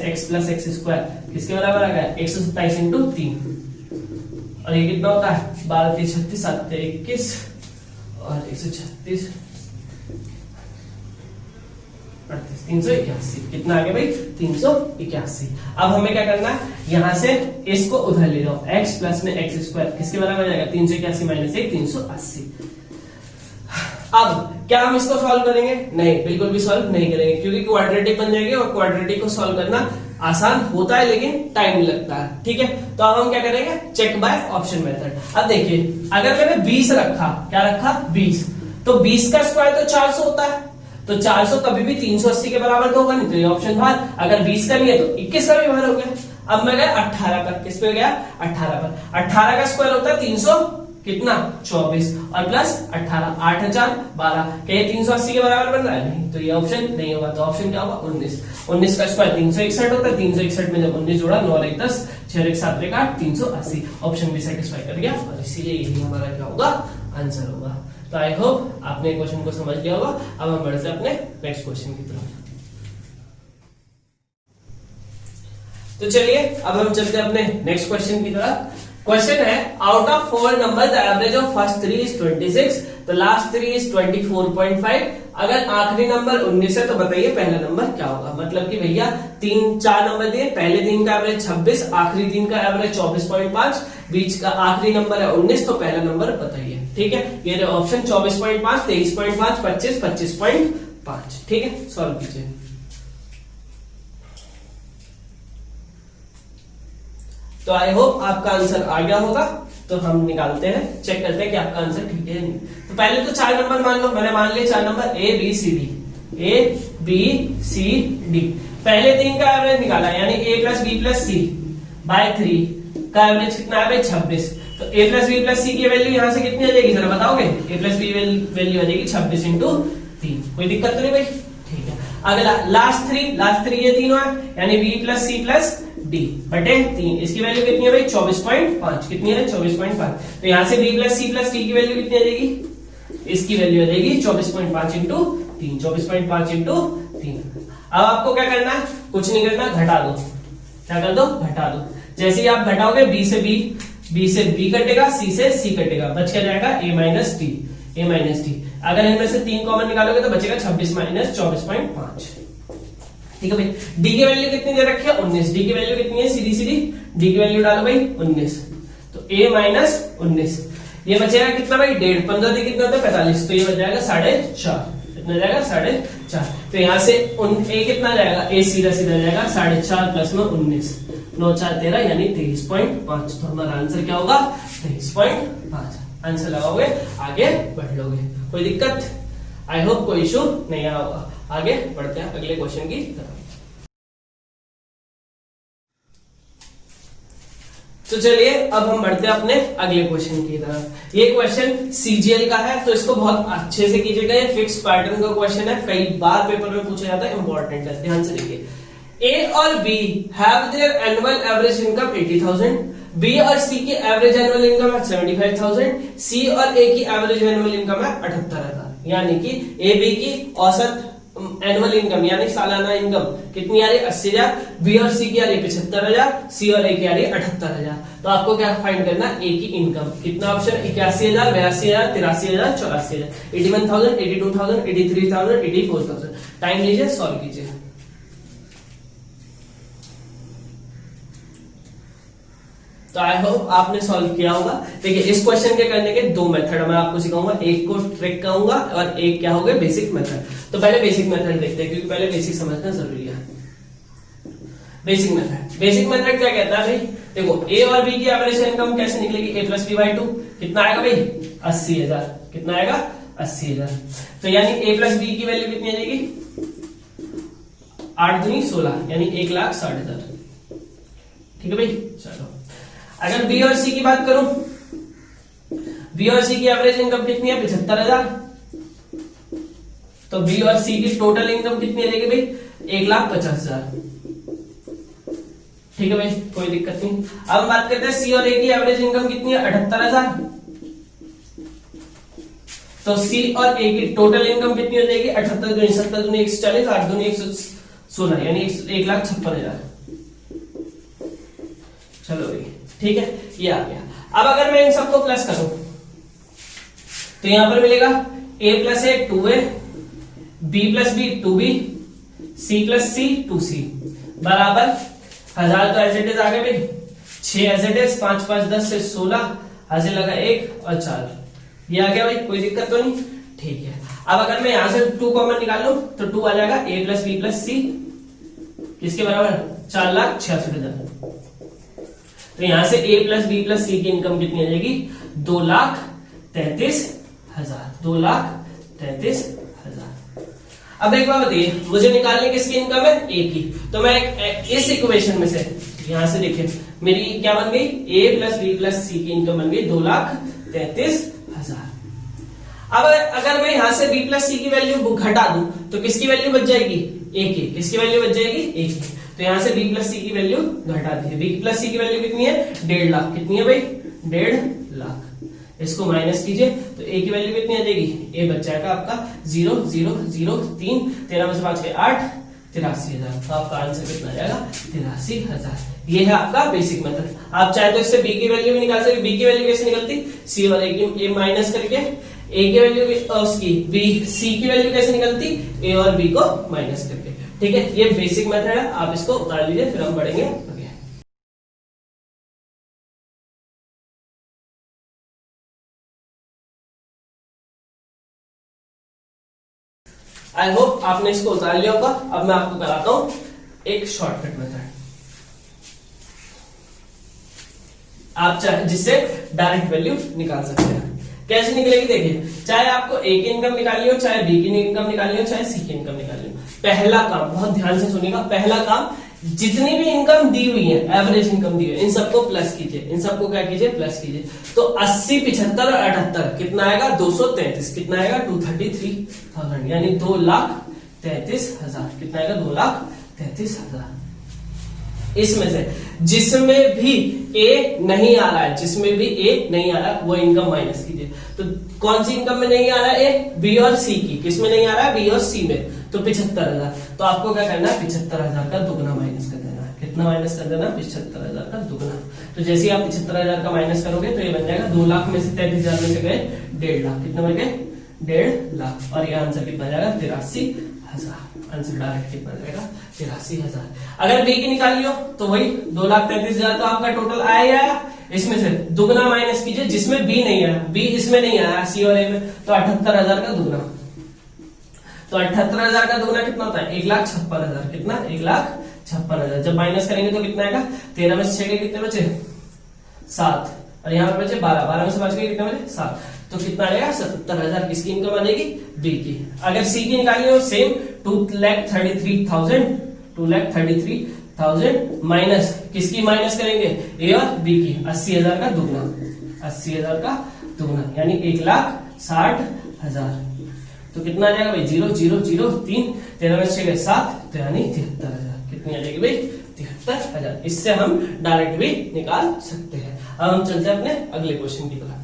x स्क्वायर किसके बराबर आ गया, 127 इंटू 3, और ये कितना होता है, 12 3 36 7 21 और 136 381, कितना आ गया भाई, 381। अब हमें क्या करना है, यहां से इसको उधर ले जाओ, x प्लस में x स्क्वायर किसके बराबर आ जाएगा, 381 माइनस 1 380। अब क्या हम इसको सॉल्व करेंगे, नहीं, बिल्कुल भी सॉल्व नहीं करेंगे, क्योंकि क्वाड्रेटिक बन जाएगी, और क्वाड्रेटिक को सॉल्व करना आसान होता है लेकिन टाइम लगता है। ठीक है, तो अब हम क्या करेंगे, चेक बाय ऑप्शन मेथड। अब देखिए अगर मैंने 20 रखा, क्या रखा 20, तो 20 का स्क्वायर तो 400 होता है, तो 400 कभी भी 380 के बराबर तो होगा नहीं, तो ये ऑप्शन बाहर। अगर 20 का नहीं है तो 21 का भी बाहर हो गया। अब मैं गया 18 पर, किस पे गया, 18 पर। 18 का स्क्वायर होता है 300 कितना, 24, और प्लस 18 8012, क्या ये 380 के बराबर बन रहा है, नहीं, तो ये ऑप्शन नहीं होगा। तो ऑप्शन क्या होगा, 19। 19 का स्क्वायर 361 होता है, 361 में जब 19 जोड़ा, 9 1 10 6 1 7 1 8 380, ऑप्शन भी सेटिस्फाई कर गया, और इसीलिए यही हमारा क्या होगा, आंसर होगा। तो आई होप आपने क्वेश्चन को समझ लिया होगा। अब हम बढ़ते हैं अपने नेक्स्ट क्वेश्चन की तरफ। तो चलिए अब हम चलते हैं अपने नेक्स्ट क्वेश्चन की तरफ। क्वेश्चन है out of 4 number the average of first 3 is 26, the last 3 is 24.5। अगर आखिरी नंबर 19 है तो बताइए पहला नंबर क्या होगा। मतलब कि भैया 4 नंबर दिए, पहले दिन का एवरेज 26, आखिरी दिन का एवरेज 24.5, बीच का आखिरी नंबर है 19, तो पहला नंबर बताइए। ठीक है, ये रहे ऑप्शन 24.5 23.5 25 25.5। ठीक है, सॉल्व कीजिए। तो आई होप आपका आंसर आ गया होगा। तो हम निकालते हैं, चेक करते हैं कि आपका आंसर ठीक है नहीं। तो पहले तो 4 नंबर मान लो, मैंने मान लिया 4 number A B C D। पहले 3 का एवरेज निकाला, यानी A plus B plus C by 3 का एवरेज कितना है भाई 26। तो A plus B plus C की वैल्यू यहां से कितनी आ जाएगी, जरा बताओगे। A प्लस B वैल्यू आ जाएगी 26 इंटू 3। कोई दिक्कत तो नहीं भाई, ठीक है। अगला लास्ट 3 ये तीनों है, यानी B plus C plus D बटे 3, इसकी वैल्यू कितनी है भाई 24.5, कितनी है 24.5। तो यहां से B plus C plus D की वैल्यू कितनी आ जाएगी, इसकी वैल्यू आ जाएगी 24.5 इंटू 3, 24.5 इंटू 3। अब आपको क्या करना है, कुछ नहीं करना, घटा दो। क्या कर दो, घटा दो। जैसे ही आप घटाओगे B से B कटेगा, C से C कटेगा, बच क्या जाएगा A माइनस D। अगर इनमें से 3 कॉमन निकालोगे तो बचेगा 26 माइनस 24.5। ठीक है भाई, D की वैल्यू कितनी दे रखी है 19, D की वैल्यू कितनी है, सीधी D की वैल्यू डालो भाई 19, तो A माइनस 19, ये बचेगा कितना भाई 1.5, 15 से कितना होता है 45, तो ये बच जाएगा 4.5, कितना जाएगा 4.5। तो यहाँ से A कितना जाएगा, A सीधा जाएगा 4.5 प्लस में 19, 9 4 13 यानी 23.5। तो हमारा आंसर क्या होगा 23.5। आंसर लगाओगे, आगे बढ़ लोगे, कोई दिक्कत, आई होप कोई इशू नहीं आया होगा। आगे बढ़ते हैं अगले क्वेश्चन की तरफ। तो चलिए अब हम बढ़ते हैं अपने अगले क्वेश्चन की तरफ। ये क्वेश्चन सीजीएल का है, तो इसको बहुत अच्छे से कीजिएगा। ये फिक्स पैटर्न का क्वेश्चन है, कई बार पेपर में पूछा जाता है, इंपॉर्टेंट है, ध्यान से देखिए। ए और B have their annual average income 80,000, B और सी की एवरेज एनुअल इनकम है 75,000, सी और ए की एवरेज एनुअल इनकम है 78,000। यानी कि ए बी की औसत एनुअल इनकम यानी सालाना इनकम कितनी आ रही है 80,000, बी और सी की आ रही है 75,000, सी और ए की आ रही है 78,000। तो आपको क्या फाइंड करना है, ए की इनकम। कितना ऑप्शन, 81,000, 82,000, 83,000, 84,000, 81,000, 82,000, 83,000, 84,000। टाइम लीजिए, सॉल्व कीजिए। तो आई होप आपने सॉल्व किया होगा। देखिए इस क्वेश्चन के करने के दो मेथड मैं आपको सिखाऊंगा, एक को ट्रिक कहूंगा और एक क्या होगा बेसिक मेथड। तो पहले बेसिक मेथड देखते हैं, क्योंकि पहले बेसिक समझना जरूरी है। बेसिक मेथड क्या कहता है भाई, देखो ए और बी की एवरेज इनकम कैसे निकलेगी, ए प्लस बी बाई 2 कितना आएगा भाई 80,000, कितना आएगा 80,000। तो यानी ए प्लस बी की वैल्यू कितनी आ जाएगी 8 दूनी 16 यानी 1,60,000। ठीक है भाई, चलो अगर बी और सी की बात करूं, बी और सी की एवरेज इनकम कितनी है 75,000। तो बी और सी की टोटल इनकम कितनी रहेगी भाई 1,50,000। ठीक है भाई, कोई दिक्कत नहीं। अब हम बात करते हैं सी और ए की एवरेज इनकम कितनी है 78,000। तो सी और ए की टोटल इनकम कितनी हो जाएगी 78 दूनी 70 दूनी 140, 8 दूनी 116 यानी 1,56,000। चलो भाई ठीक है, ये आ गया। अब अगर मैं इन सबको प्लस करूं तो यहां पर मिलेगा a plus A 2a, b plus B 2b, c plus C 2c बराबर 1000। तो एज इट इज आ गए भाई 6 एज इट इज, 5 5 10 से 16, हासिल लगा 1 और 4, ये आ गया भाई, कोई दिक्कत तो नहीं। ठीक है, अब अगर मैं यहां से 2 कॉमन निकाल लूं तो 2 आ जाएगा a प्लस बी प्लस सी, किसके बराबर 4,66,000। तो यहां से a प्लस बी प्लस सी की इनकम कितनी आ जाएगी 2,33,000, 2,33,000। अब एक बात बताइए, मुझे निकालने किसकी इनकम है a की। तो मैं इस इक्वेशन में से यहां से देखिए मेरी क्या बन गई a प्लस बी प्लस सी की इनकम बन गई 2,33,000। अब अगर मैं यहां से b प्लस सी की वैल्यू घटा दूं तो किसकी वैल्यू बच जाएगी a की, किसकी वैल्यू बच जाएगी a की। तो यहां से b प्लस सी की वैल्यू घटा दीजिए, b प्लस सी की वैल्यू कितनी है 1.5 लाख, कितनी है भाई 1.5 लाख। इसको माइनस कीजिए तो a की वैल्यू कितनी आ जाएगी, a बच जाएगा आपका 0 0 0 3, 13 में से 5 गए 8, 83,000। तो आपका आंसर कितना आ जाएगा 83,000। ये है आपका बेसिक मेथड। आप चाहे तो इससे b की वैल्यू भी निकाल सकते। b की वैल्यू कैसे निकलती, c और a की माइनस करके, a की वैल्यू उसकी b, c की वैल्यू कैसे निकलती a और b को माइनस करके। ठीक है, ये बेसिक मेथड है, आप इसको उतार लीजिए, फिर हम बढ़ेंगे आगे। आई होप आपने इसको उतार लिया होगा। अब मैं आपको कराता हूं एक शॉर्टकट मेथड, आप चाहे जिससे डायरेक्ट वैल्यू निकाल सकते हैं। कैसे निकलेगी देखिए, चाहे आपको ए की इनकम निकालनी हो, चाहे बी की इनकम निकालनी हो, चाहे सी की इनकम निकालनी हो, पहला काम बहुत ध्यान से सुनिएगा, पहला काम जितनी भी इनकम दी हुई है, एवरेज इनकम दी हुई है, इन सबको प्लस कीजिए, इन सबको क्या कीजिए प्लस कीजिए। तो 80, 75 और 78 कितना आएगा 233, कितना आएगा 233,000 यानी 2,33,000, कितना आएगा 2,33,000। इसमें से जिसमें भी ए नहीं आ रहा है, जिसमें भी ए नहीं आ रहा है वो इनकम माइनस कीजिए। तो कौन सी इनकम में नहीं आ रहा है ए, बी और सी की, किसमें नहीं आ रहा है बी और सी में, तो 75,000। तो आपको क्या करना है 75,000 का दुगना माइनस कर देना है। कितना माइनस कर देना, 75,000 का दुगना। तो जैसे ही आप 75,000 का माइनस करोगे तो ये बन जाएगा 2 लाख में से 33,000 में से गए 1.5 लाख, कितना बन गए 1.5 लाख। और ये आंसर कितना जाएगा 83,000। आंसर डायरेक्ट कितना जाएगा 83,000। अगर बी की निकाली हो तो वही 2,33,000 तो आपका टोटल आया। इसमें से दुगना माइनस कीजिए, जिसमें बी नहीं आया, बी इसमें नहीं आया सी और ए में, तो 78,000 का दुगना। तो 78,000 का दुगना कितना होता है 1,56,000, कितना 1,56,000। जब माइनस करेंगे तो कितना आएगा 13 में से 6 कितने बचे 7, और यहाँ पर बचे 12, 12 में से 5 कितने बचे 7। तो कितना आएगा 77,000 किसकी इनकम आ जाएगी बी की। अगर सी की निकालनी हो सेम 2,33,000, 2,33,000 1000 माइनस किसकी माइनस करेंगे, ए और बी की, 80,000 का दुगना, 80,000 का दुगना यानी 1,60,000। तो कितना आ जाएगा भाई, 0 0 0 3, 13 में 6 7, तो यानी 73,000। कितनी आ जाएगी भाई, 73,000। इससे हम डायरेक्ट भी निकाल सकते हैं। अब हम चलते हैं अपने अगले क्वेश्चन की तरफ।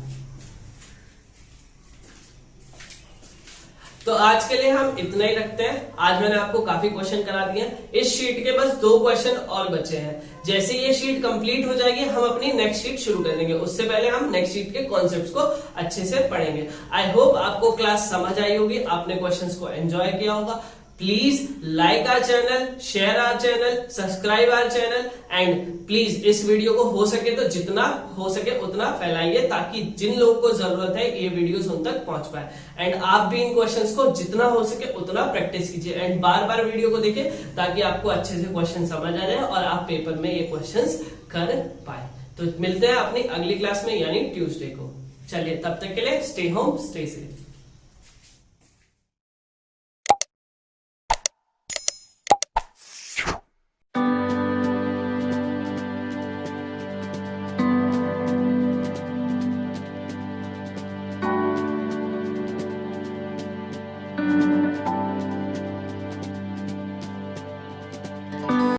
तो आज के लिए हम इतना ही रखते हैं। आज मैंने आपको काफी क्वेश्चन करा दिए हैं। इस शीट के बस 2 क्वेश्चन और बचे हैं। जैसे ये शीट कंप्लीट हो जाएगी हम अपनी नेक्स्ट शीट शुरू कर देंगे। उससे पहले हम नेक्स्ट शीट के कॉन्सेप्ट्स को अच्छे से पढ़ेंगे। आई होप आपको क्लास समझ आई होगी, आपने क्वेश्चंस को एंजॉय किया होगा। Please like our channel, share our channel, subscribe our channel and please इस वीडियो को हो सके तो जितना हो सके उतना फैलाइए, ताकि जिन लोगों को जरूरत है ये वीडियोस उन तक पहुंच पाए। एंड आप भी इन क्वेश्चंस को जितना हो सके उतना प्रैक्टिस कीजिए एंड बार बार वीडियो को देखिए, ताकि आपको अच्छे से क्वेश्चन समझ आ जाए और आप पेपर में ये क्वेश्चंस कर पाए। तो मिलते हैं अपनी अगली क्लास में यानी ट्यूसडे को। चलिए तब तक के लिए स्टे होम स्टे सेफ।